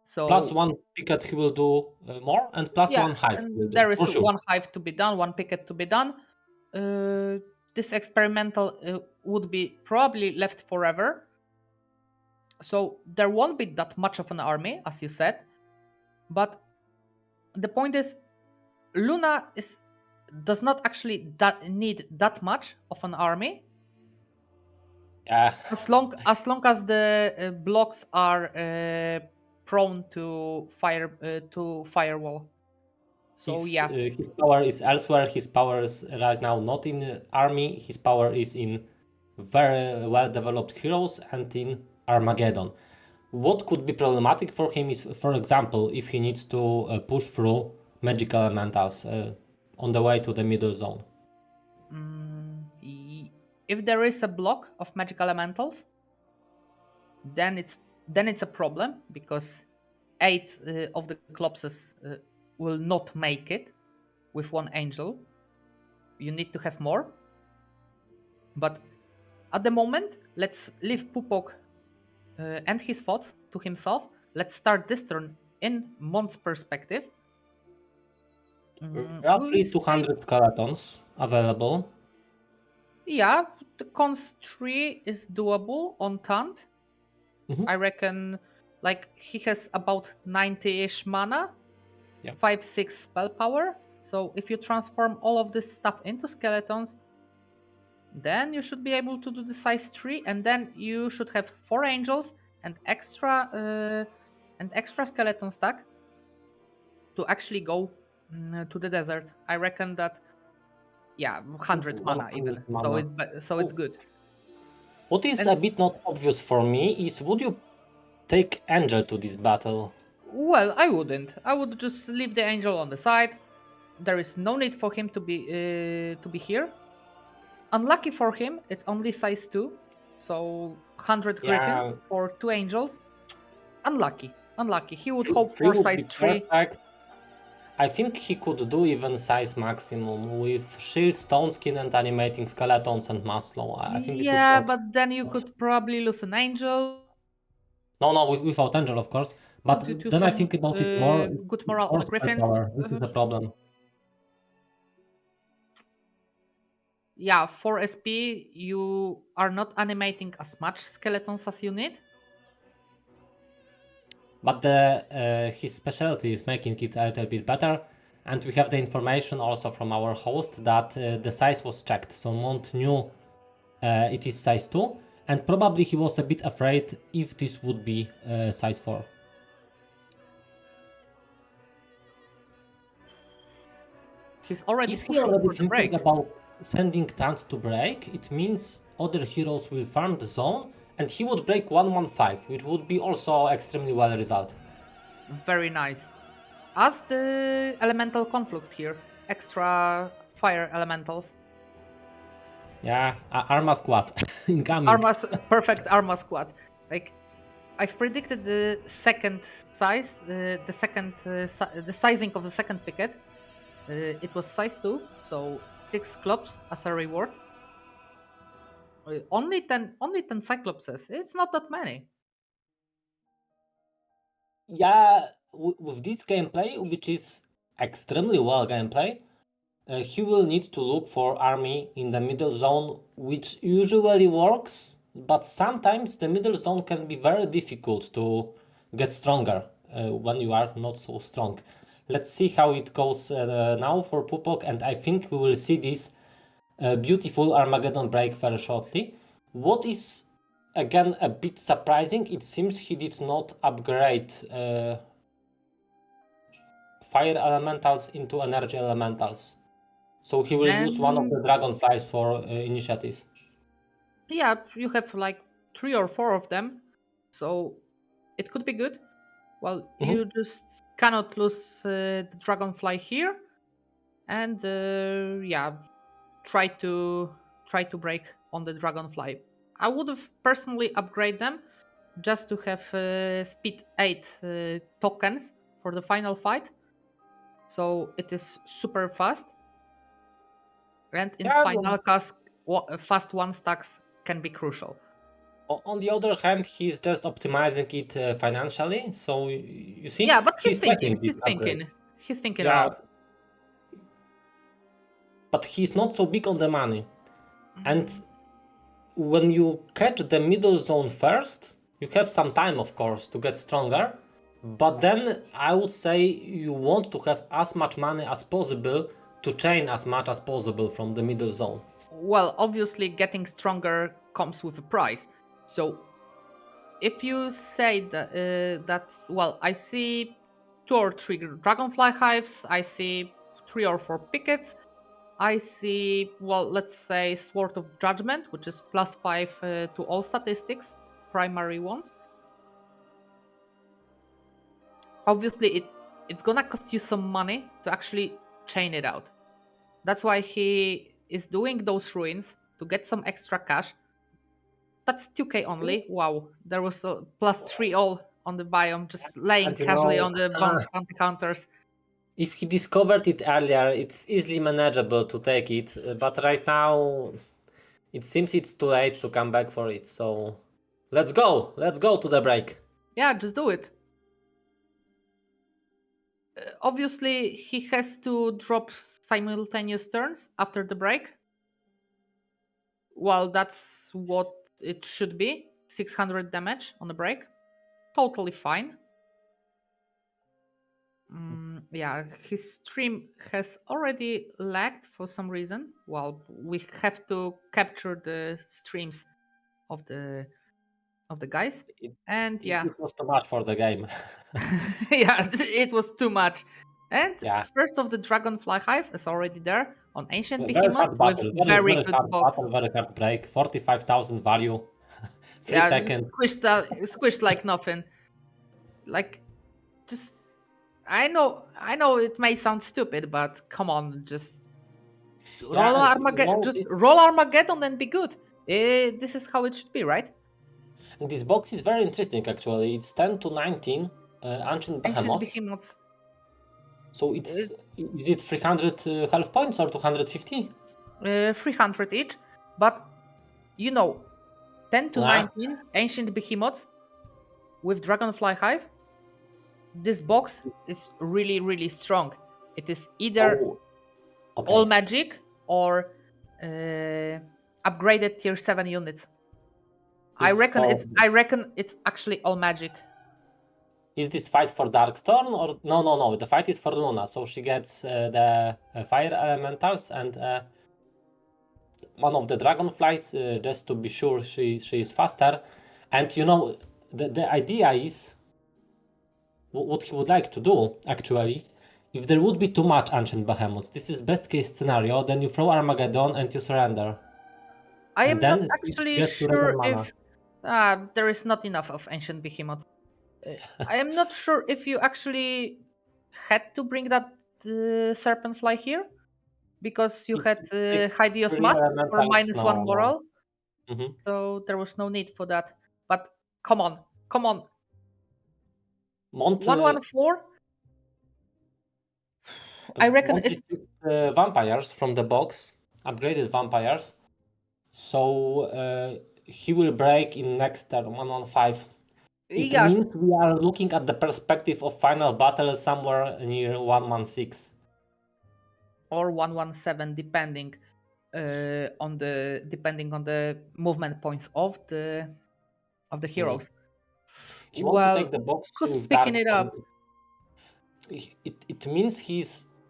So Plus 1 Picket he will do more, and plus yeah, 1 Hive he will and do, there is for sure. 1 hive to be done, 1 picket to be done. This experimental would be probably left forever. So there won't be that much of an army, as you said. But the point is, Luna does not actually need that much of an army. Yeah. As long as the blocks are prone to firewall. So His power is elsewhere. His power is right now not in the army. His power is in very well developed heroes and in Armageddon. What could be problematic for him is, for example, if he needs to push through magical elementals on the way to the middle zone. If there is a block of magical elementals, then it's a problem, because 8 of the Clopses will not make it with 1 angel. You need to have more. But at the moment, let's leave Pupok and his thoughts to himself. Let's start this turn in Mont's perspective. Roughly We'll 200 skeletons available. Yeah, the cons 3 is doable on Tant. Mhm. I reckon, like, he has about 90-ish mana, Yeah. 5-6 spell power. So if you transform all of this stuff into skeletons, then you should be able to do the size 3, and then you should have 4 angels and extra skeleton stack to actually go to the desert. I reckon that, 100 mana 100 even. mana. So it's good. What is And a bit not obvious for me is, would you take Angel to this battle? well, I wouldn't. I would just leave the angel on the side. There is no need for him to be here. Unlucky for him, it's only size 2, so 100 griffins Yeah, for 2 angels. Unlucky. He would 3, hope 3 for would be size 3. perfect. I think he could do even size maximum with shield, stone skin, and animating skeletons and muscle. I think this would Yeah, work. but then you could probably lose an angel. No, without angel, of course. But Due to then I some think about it more. good moral of More the spell griffins. power. This is a problem. Yeah, for SP, you are not animating as much skeletons as you need. But his specialty is making it a little bit better. And we have the information also from our host that the size was checked. So Mont knew it is size 2. And probably he was a bit afraid if this would be size 4. He's already Is he pushing already for the break. thinking about sending Tant to break? It means other heroes will farm the zone and he would break 115, which would be also extremely well result. Very nice. As the elemental conflux here, extra fire elementals. Yeah, Arma squad incoming. Perfect Arma squad. Like, I've predicted the second size, the sizing of the second picket. It was size 2, so 6 clubs as a reward. Only 10 cyclopses. It's not that many. Yeah, with this gameplay, which is extremely well gameplay, he will need to look for army in the middle zone, which usually works, but sometimes the middle zone can be very difficult to get stronger when you are not so strong. Let's see how it goes now for Pupok, and I think we will see this beautiful Armageddon break very shortly. What is again a bit surprising, it seems he did not upgrade fire elementals into energy elementals. So he will use one of the dragonflies for initiative. Yeah, you have like 3 or 4 of them, so it could be good. Well, you just cannot lose the dragonfly here, and yeah, try to break on the dragonfly. I would have personally upgrade them just to have speed 8 tokens for the final fight, so it is super fast. And in Yeah, final cast, fast 1 stacks can be crucial. on the other hand, he's just optimizing it financially. So you see, Yeah, but he's making this He's upgrade. thinking. He's thinking Yeah, around. but he's not so big on the money. And when you catch the middle zone first, you have some time, of course, to get stronger. But then I would say you want to have as much money as possible to chain as much as possible from the middle zone. Well, obviously, getting stronger comes with a price. So, if you say that, well, I see 2 or 3 dragonfly hives, I see 3 or 4 pickets, I see, well, let's say Sword of Judgment, which is +5 to all statistics, primary ones. Obviously, it's gonna cost you some money to actually chain it out. That's why he is doing those ruins to get some extra cash. That's 2k only. Wow, there was a +3 all on the biome, just laying And you casually know, on the bounty counters. if he discovered it earlier, it's easily manageable to take it. But right now, it seems it's too late to come back for it. So let's go. Let's go to the break. Yeah, just do it. Obviously, he has to drop simultaneous turns after the break. Well, that's what it should be. 600 damage on the break. Totally fine. Yeah, his stream has already lagged for some reason. Well, we have to capture the streams of the guys, and yeah, It was too much for the game. yeah, it was too much. And Yeah. first of the Dragonfly Hive is already there on Ancient Very Behemoth hard with battle. very Very good hard box. battle. Very hard break. 45,000 value. 3 Yeah, seconds. squished like nothing. Like, just I know it may sound stupid, but come on, just roll Yeah, Armageddon, just roll Armageddon and be good. This is how it should be, right? and this box is very interesting actually. It's 10 to 19 Ancient Ancient Behemoths. Behemoths. So is it 300 health points or 250? 300 each, but 10 to 19 ancient behemoths with Dragonfly Hive. This box is really, really strong. It is either all magic or upgraded tier 7 units. I reckon it's actually all magic. Is this fight for Darkstorm or no? The fight is for Luna, so she gets the fire elementals and one of the dragonflies, just to be sure she is faster. And the idea is what he would like to do actually. If there would be too much ancient behemoths, this is best case scenario. Then you throw Armageddon and you surrender. I am not actually sure if there is not enough of ancient behemoths. I am not sure if you actually had to bring that serpent fly here, because you had Hydeos Mask for -1 moral. So there was no need for that. But come on. Mont, 114. I reckon Mont it's vampires from the box, upgraded vampires. So he will break in next turn 115. It means we are looking at the perspective of final battle somewhere near 116 or 117, depending on the movement points of the heroes. You want to take the box with picking it up. It means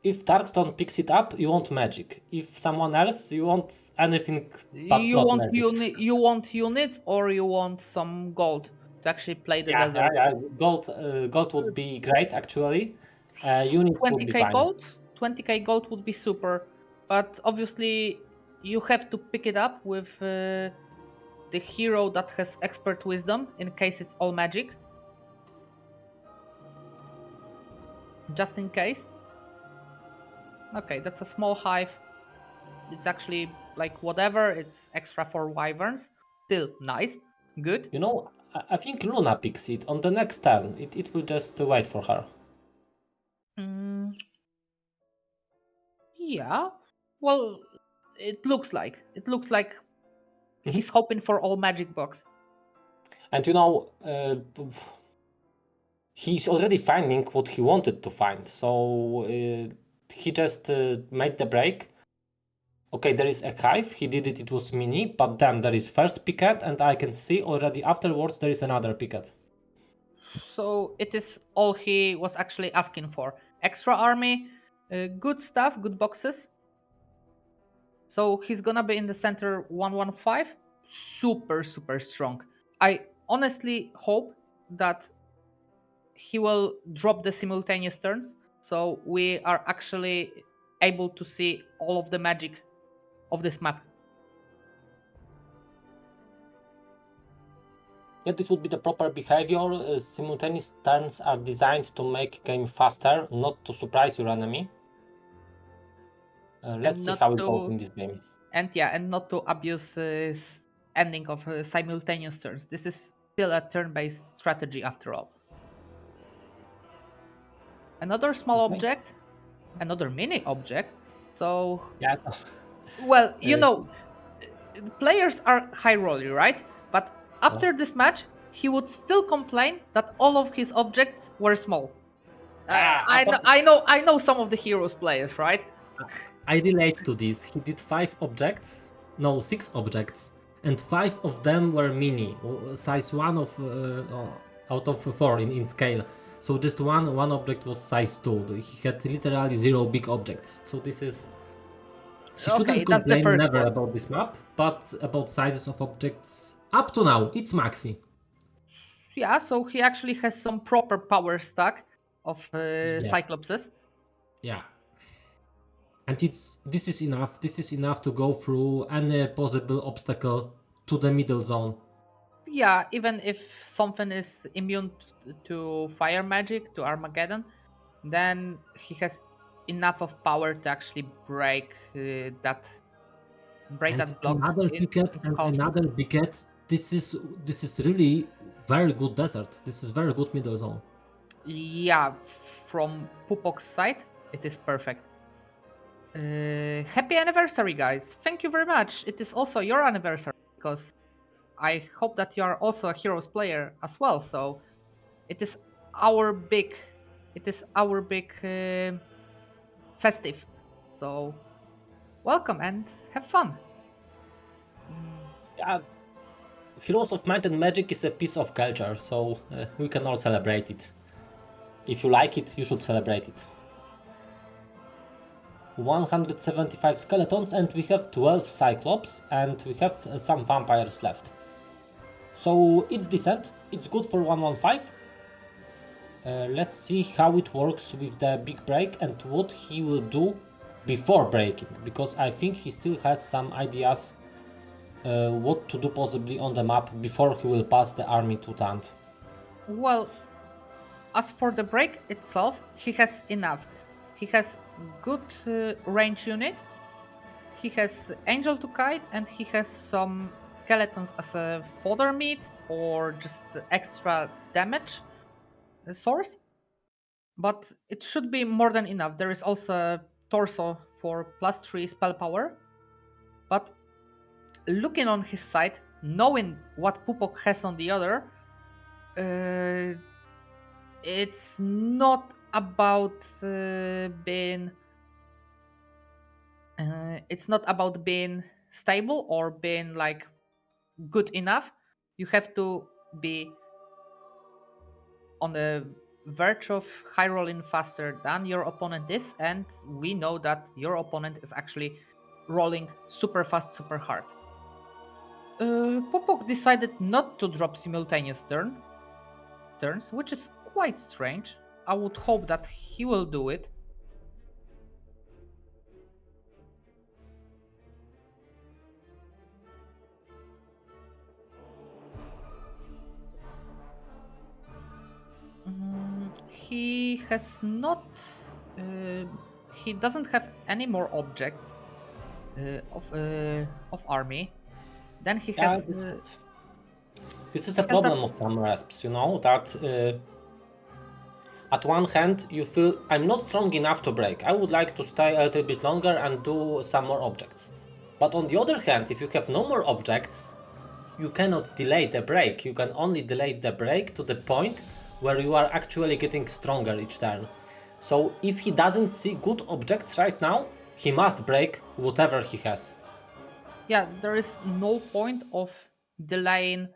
if Darkstone picks it up, you want magic. If someone else, you want anything but not magic. You want units, or you want some gold to actually play the desert. Yeah. Gold would be great actually. Units would be fine. 20k gold would be super, but obviously you have to pick it up with the hero that has expert wisdom in case it's all magic. Just in case. Okay, that's a small hive. It's actually like whatever. It's extra for wyverns. Still nice. Good. I think Luna picks it on the next turn. It will just wait for her. Yeah. Well, it looks like he's hoping for all magic box. And he's already finding what he wanted to find. So he just made the break. Okay, there is a hive. He did it. It was mini, but then there is first picket, and I can see already afterwards there is another picket. So it is all he was actually asking for. Extra army, good stuff, good boxes. So he's gonna be in the center 115. Super, super strong. I honestly hope that he will drop the simultaneous turns, so we are actually able to see all of the magic of this map. Yeah, this would be the proper behavior. Simultaneous turns are designed to make game faster, not to surprise your enemy. Let's see how it goes in this game. And not to abuse ending of simultaneous turns. This is still a turn-based strategy after all. Another small object, another mini object. So well, players are high roller, right? But after this match, he would still complain that all of his objects were small. I know some of the heroes players, right? I relate to this. He did 6 objects, and 5 of them were mini, size 1 out of 4 in scale. So just one object was size 2. He had literally 0 big objects. So this is... He shouldn't complain never about this map, but about sizes of objects up to now, it's maxi. Yeah, so he actually has some proper power stack of Cyclopses. Yeah. And this is enough to go through any possible obstacle to the middle zone. Yeah, even if something is immune to fire magic, to Armageddon, then he has enough of power to actually break that block. Another picket and another picket. This is really very good desert. This is very good middle zone. Yeah, from Pupok's side, It is perfect. Happy anniversary, guys. Thank you very much. It is also your anniversary because I hope that you are also a Heroes player as well. So it is our big festive. So welcome and have fun. Yeah, Heroes of Might and Magic is a piece of culture, so we can all celebrate it. If you like it, you should celebrate it. 175 skeletons, and we have 12 cyclops, and we have some vampires left. So it's decent, it's good for 115. Let's see how it works with the big break and what he will do before breaking, because I think he still has some ideas what to do possibly on the map before he will pass the army to Tant. Well, as for the break itself, he has enough. He has good range unit. He has angel to kite, and he has some skeletons as a fodder meat or just extra damage source. But it should be more than enough. There is also a torso for +3 spell power. But looking on his side, knowing what Pupok has on the other, it's not about being it's not about being stable or being like good enough. You have to be on the verge of high rolling faster than your opponent is, and we know that your opponent is actually rolling super fast, super hard. Pupok decided not to drop simultaneous turns, which is quite strange. I would hope that he will do it. He has not. He doesn't have any more objects of army. Then he Yeah, has. this is a problem of some resps, you know, that at one hand you feel I'm not strong enough to break. I would like to stay a little bit longer and do some more objects. But on the other hand, if you have no more objects, you cannot delay the break. You can only delay the break to the point where you are actually getting stronger each turn. So if he doesn't see good objects right now, he must break whatever he has. Yeah, there is no point of delaying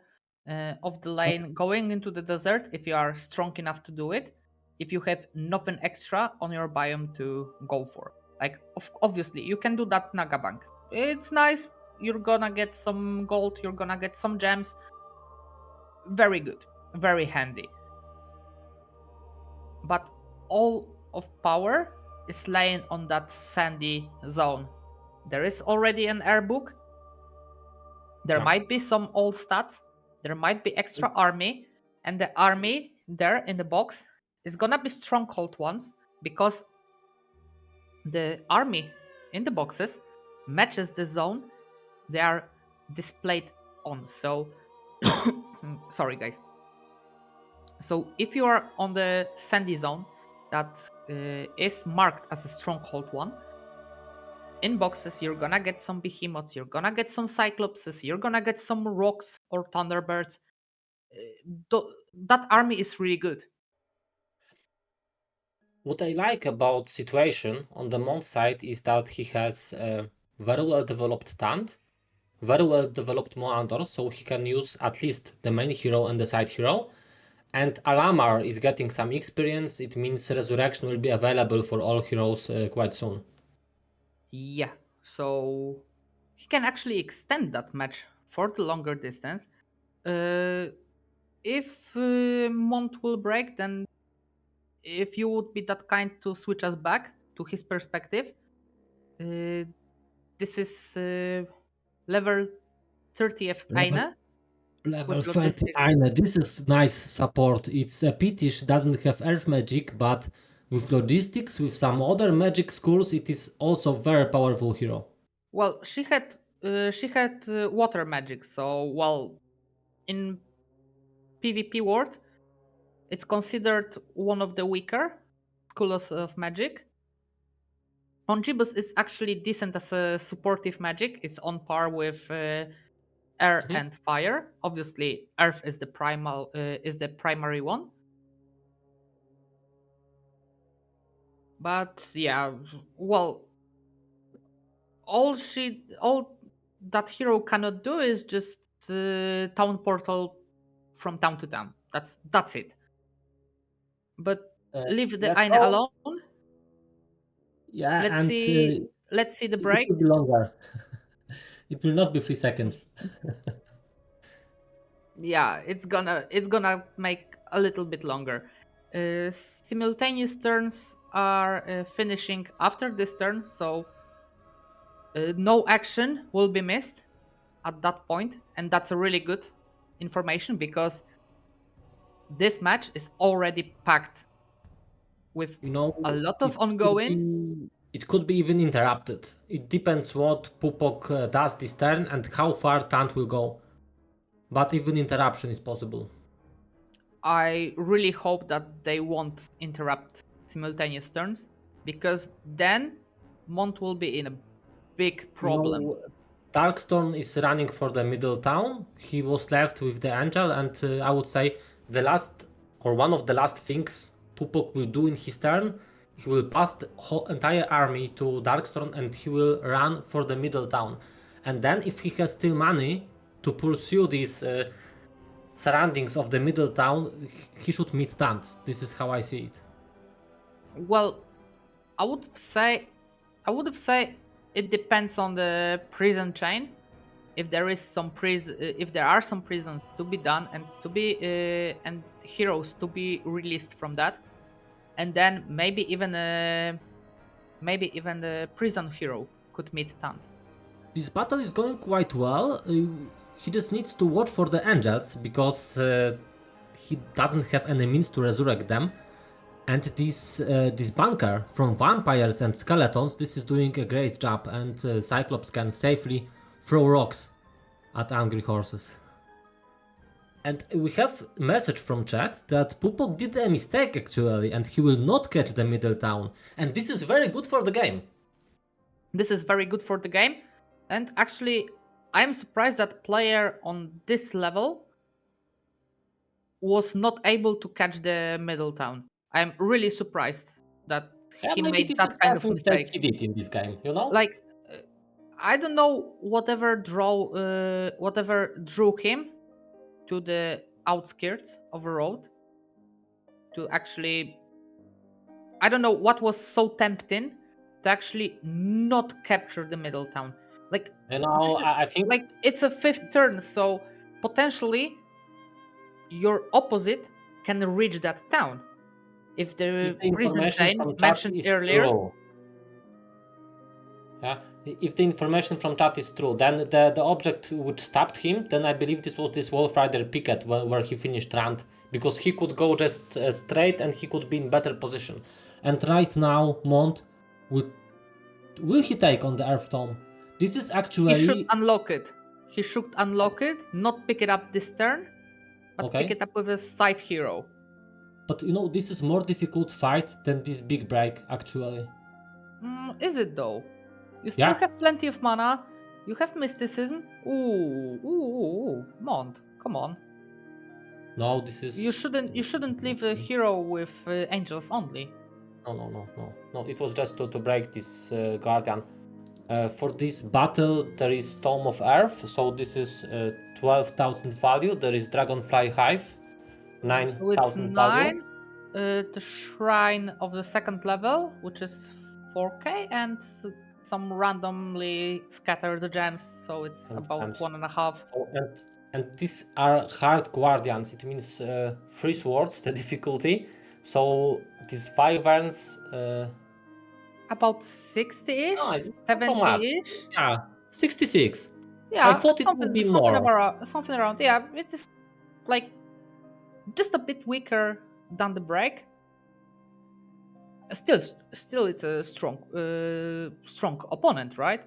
going into the desert if you are strong enough to do it. If you have nothing extra on your biome to go for, like obviously you can do that Naga Bank. It's nice. You're gonna get some gold. You're gonna get some gems. Very good, very handy. But all of power is lying on that sandy zone. There is already an air book. There Yeah. might be some old stats. There might be extra army, and the army there in the box is gonna be stronghold ones because the army in the boxes matches the zone they are displayed on. So, sorry guys. So if you are on the sandy zone that is marked as a stronghold one, in boxes you're gonna get some behemoths, you're gonna get some cyclopses, you're gonna get some rocks or thunderbirds. That army is really good. What I like about situation on the Mont side is that he has a very well developed Tant, very well developed Moandor, so he can use at least the main hero and the side hero. And Alamar is getting some experience. It means Resurrection will be available for all heroes quite soon. Yeah, so he can actually extend that match for the longer distance. If Mont will break, then if you would be that kind to switch us back to his perspective, this is level 30th Aina. Level With 30 logistics. Aina. This is nice support. It's a pity she doesn't have earth magic, but with logistics, with some other magic schools, it is also very powerful hero. Well, she had water magic, so well, in PvP world, it's considered one of the weaker schools of magic. Mongibus is actually decent as a supportive magic. It's on par with air and fire. Obviously, earth is the primary one. But yeah, well, all that hero cannot do is just town portal from town to town. That's it. But leave the Let's Aine go. alone. Yeah, Let's and see. Let's see the it break. will be longer. It will not be 3 seconds. Yeah, it's gonna make a little bit longer. Simultaneous turns are finishing after this turn, so no action will be missed at that point, and that's a really good information because this match is already packed with a lot of ongoing. It could be even interrupted. It depends what Pupok does this turn and how far Tant will go. But even interruption is possible. I really hope that they won't interrupt simultaneous turns because then Mont will be in a big problem. Darkstorm is running for the middle town. He was left with the angel, and I would say the last or one of the last things Pupok will do in his turn, he will pass the whole entire army to Darkstorm and he will run for the middle town. And then if he has still money to pursue these surroundings of the middle town, he should meet Tant. This is how I see it. Well, I would say it depends on the prison chain. If there are some prisons to be done and and heroes to be released from that, and then maybe even the prison hero could meet Tant. This battle is going quite well. He just needs to watch for the angels because he doesn't have any means to resurrect them. And this bunker from vampires and skeletons, this is doing a great job, and Cyclops can safely throw rocks at angry horses. And we have a message from chat that Pupok did a mistake actually, and he will not catch the middle town. And this is very good for the game. This is very good for the game, and actually, I am surprised that player on this level was not able to catch the middle town. I am really surprised that he Maybe made this is that the kind first of mistake mistake. he did in this game, you know? Like, I don't know whatever drew him to the outskirts of a road to actually. I don't know what was so tempting to actually not capture the middle town. Like, I think like it's a fifth turn, so potentially your opposite can reach that town if the the prison information chain from chat mentioned is earlier. true. Yeah, if the information from chat is true, then the object which stopped him, then I believe this was this Wolf Rider picket where he finished round, because he could go just straight and he could be in better position. And right now, Mont will he take on the Earth Tome? This is actually He should unlock it. Not pick it up this turn, but pick okay. it up with a side hero. But you know, this is more difficult fight than this big break actually. Is it though? You still have plenty of mana. You have mysticism. Ooh, Mont, come on. No, this is. You shouldn't leave a hero with angels only. No. It was just to break this guardian. For this battle, there is Tome of Earth, so this is 12,000 value. There is Dragonfly Hive, So 9,000 it's value. 9. The Shrine of the second level, which is 4k, and some randomly scattered gems, so it's about Gems. 1.5. So, and these are hard guardians. It means 3 swords, the difficulty. So these wyverns. About 60-ish, No, it's not so much. 70-ish. Yeah, 66. Yeah, I thought it would be more. something around. Yeah, it is like just a bit weaker than the break. Still, it's a strong opponent, right?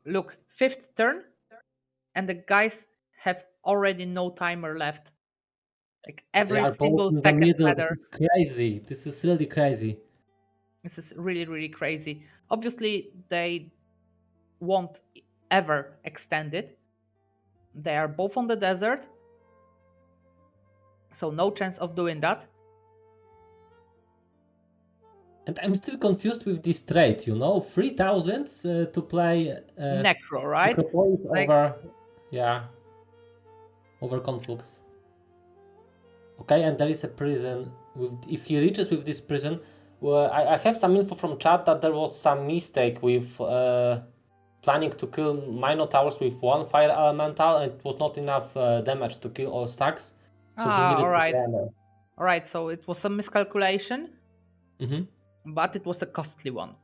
Look, 5th turn, and the guys have already no timer left. Like They every are both single in the second middle. This matter. is crazy. This is really crazy. This is really, really crazy. Obviously, they won't ever extend it. They are both on the desert, so no chance of doing that. And I'm still confused with this trade, 3,000 to play Necro, right? Necropolis Like- over conflicts. Okay, and there is a prison. If he reaches with this prison, well, I have some info from chat that there was some mistake with planning to kill Minotaurs with one fire elemental, and it was not enough damage to kill all stacks. So he needed all right. to All right, so it was a miscalculation, Mm-hmm. but it was a costly one.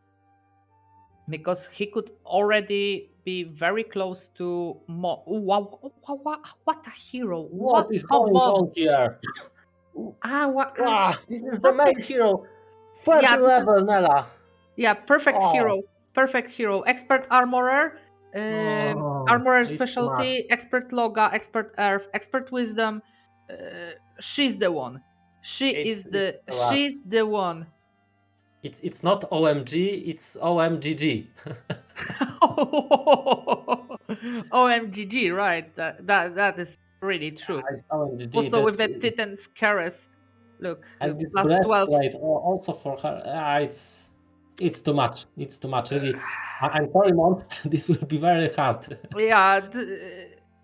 Because he could already be very close to wow, what a hero. What is come going on here? This is the main hero. 30 Yeah, level, Nella. Yeah, perfect Oh. hero. Perfect hero. Expert armorer. Armorer it's specialty. Expert loga. Expert earth. Expert wisdom. She's the one. She's the one. It's not OMG, it's OMGG. OMGG, right? That is really true. It's OMGG. Also with the Titan's Keres. Look, and this plus 12. breastplate also for her. It's too much. It's too much. Really. I'm sorry, Mont. This will be very hard. Yeah,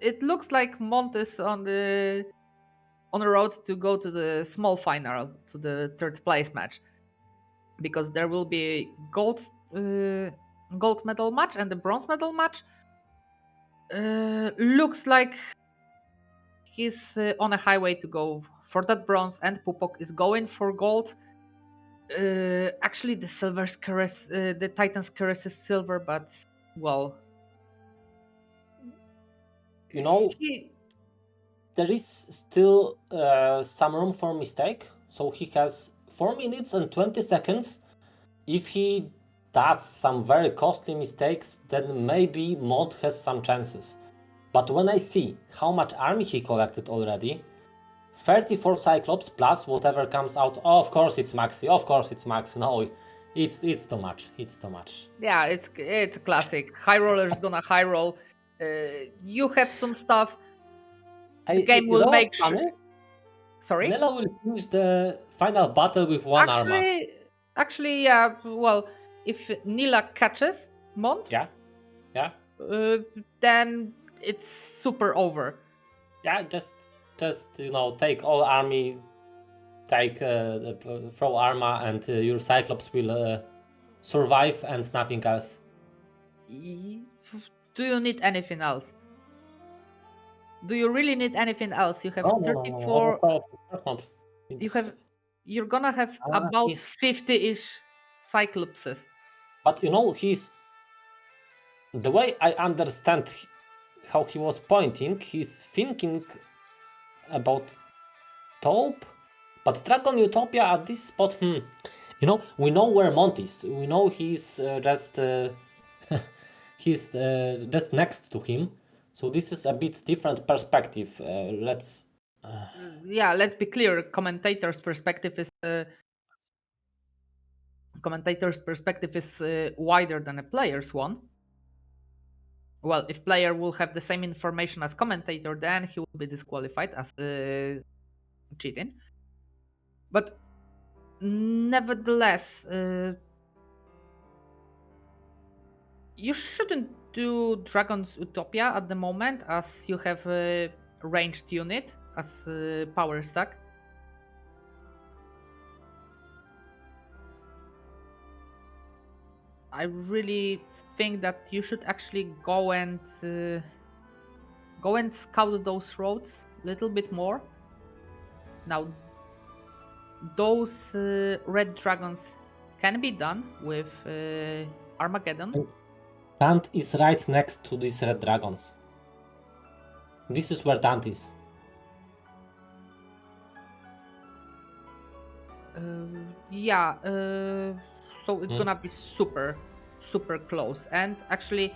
it looks like Mont is on the road to go to the small final, to the third place match, because there will be a gold medal match and the bronze medal match. Looks like he's on a highway to go for that bronze, and Pupok is going for gold. Actually, the silver's caress, the Titan's caress is silver, but well, there is still some room for mistake. So he has 4 minutes and 20 seconds. If he does some very costly mistakes, then maybe Mont has some chances. But when I see how much army he collected already, 34 Cyclops plus whatever comes out, of course it's Maxi, no, it's too much, Yeah, it's a classic. High roller's gonna high roll. You have some stuff. The game will make sure. Sorry? Nella will finish the final battle with one armor. Actually, yeah, well, if Nila catches Mont, then it's super over. Yeah, just take all army, take throw armor, and your Cyclops will survive and nothing else. Do you need anything else? Do you really need anything else? You have 34. No, of course not. You're gonna have about 50-ish Cyclopses. But the way I understand how he was pointing, he's thinking about Taupe, but Dragon Utopia at this spot, we know where Mont is. We know he's just just next to him. So this is a bit different perspective. Let's be clear. Commentator's perspective is wider than a player's one. Well, if player will have the same information as commentator, then he will be disqualified as cheating. But nevertheless, you shouldn't do Dragon's Utopia at the moment, as you have a ranged unit as power stack. I really think that you should actually go and scout those roads a little bit more. Now, those red dragons can be done with Armageddon. Tant is right next to these red dragons. This is where Tant is. So it's gonna be super, super close. And actually,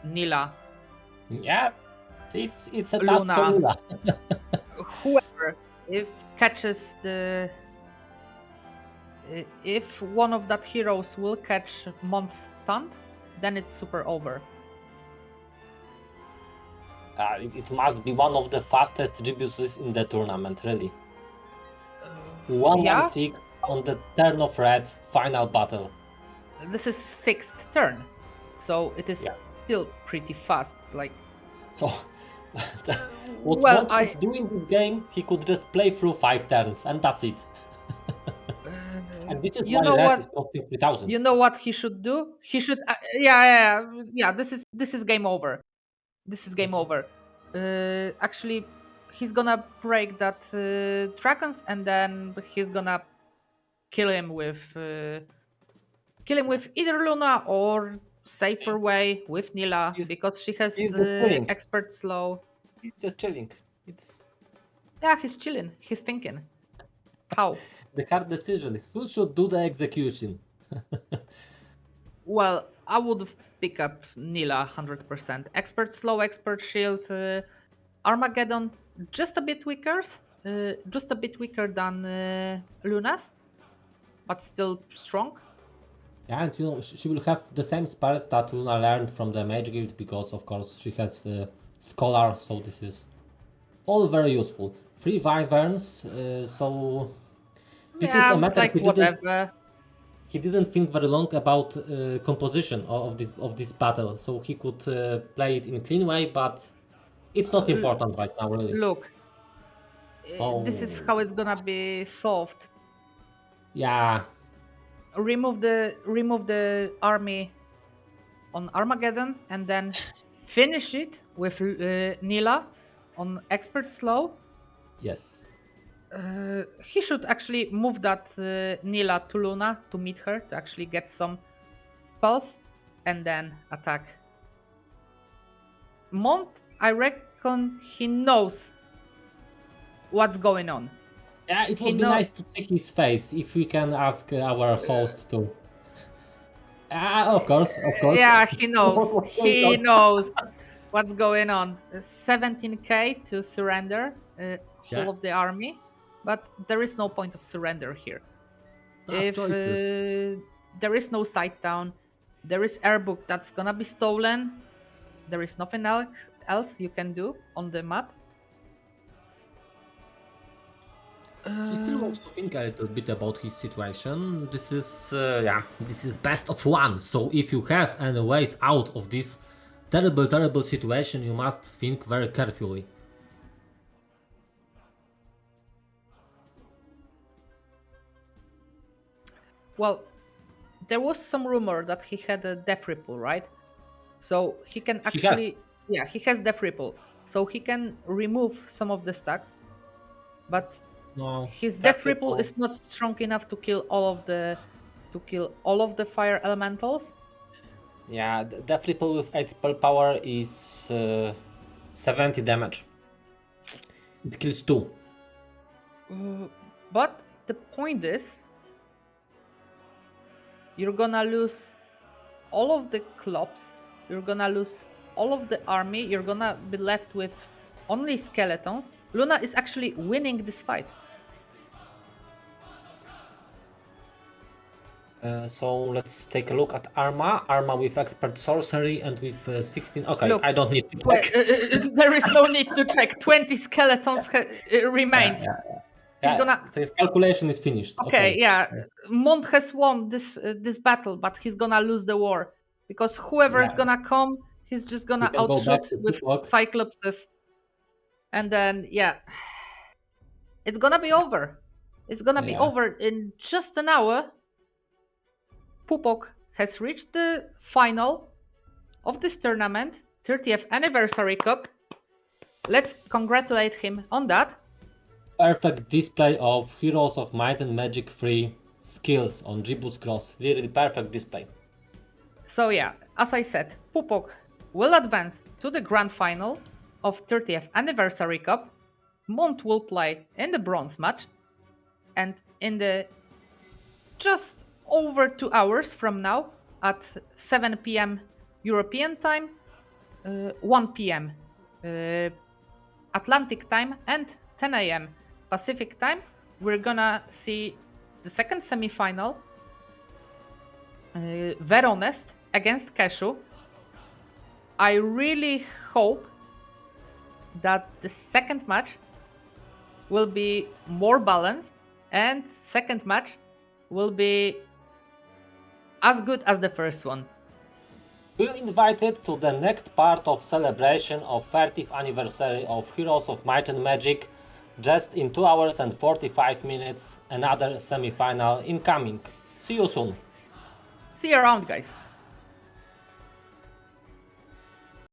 Nila. Yeah, it's a task for Nila. Whoever, if catches the If one of that heroes will catch Mont's stunt, then it's super over. It must be one of the fastest rebuses in the tournament, really. Yeah, 116 on the turn of red, final battle. this is 6th turn, so it is Yeah. still pretty fast. Like, So, what well, Mont could do in this game, he could just play through 5 turns, and that's it. And this is you why know red what? is costing 3000. You know what he should do? He should, yeah. This is game over. This is game over. Actually, he's gonna break that dragons, and then he's gonna kill him with either Luna or safer way with Nila, He's- because she has he's just killing. expert slow. It's just chilling. It's Yeah, he's chilling. He's thinking. How? the hard decision. Who should do the execution? Well, I would pick up Nila 100%. Expert slow, expert shield, Armageddon just a bit weaker, than Luna's, but still strong. Yeah, and she will have the same spells that Luna learned from the Mage Guild, because of course she has Scholar, so this is all very useful. 3 Wyverns, so this is a it's matter like whatever. he didn't think very long about composition of this battle, so he could play it in clean way, but it's not important right now, really. Look, this is how it's gonna be solved. Yeah, Remove the army on Armageddon, and then finish it with Nila on expert slow. yes. He should actually move that Nila to Luna to meet her to actually get some spells and then attack. Mont, I reckon he knows what's going on. Yeah, it would be nice to see his face if we can ask our host to. Of course. Yeah, he knows. He knows what's going on. 17k to surrender whole of the army, but there is no point of surrender here. If there is no site down, there is airbook that's gonna be stolen. There is nothing else you can do on the map. He still wants to think a little bit about his situation. This is best of one. So if you have any ways out of this terrible situation, you must think very carefully. Well, there was some rumor that he had a death ripple, right? So he can actually, he has death ripple, so he can remove some of the stacks, but No, his death ripple is not strong enough to kill all of the fire elementals. Yeah, death ripple with 8 spell power is 70 damage. It kills 2. But the point is, you're gonna lose all of the clubs, you're gonna lose all of the army, you're gonna be left with only skeletons. Luna is actually winning this fight. So let's take a look at Arma with expert sorcery and with 16. Okay, Look, I don't need to check. There is no need to check. 20 skeletons remain. The calculation is finished. Okay, yeah. Mont has won this battle, but he's gonna lose the war because whoever is gonna come, he's just gonna outshoot with Cyclopses, and then it's gonna be over. It's gonna be over in just an hour. Pupok has reached the final of this tournament, 30th Anniversary Cup. Let's congratulate him on that. Perfect display of Heroes of Might and Magic 3 skills on Jibus Cross. Really perfect display. So as I said, Pupok will advance to the grand final of 30th Anniversary Cup. Mont will play in the bronze match, and in the just over 2 hours from now at 7 p.m. European time, 1 p.m. Atlantic time, and 10 a.m. Pacific time, we're gonna see the second semi-final, Veronest against Keshu. I really hope that the second match will be more balanced and second match will be as good as the first one. We're invited to the next part of celebration of 30th anniversary of Heroes of Might and Magic. Just in 2 hours and 45 minutes, another semi-final incoming. See you soon. See you around, guys.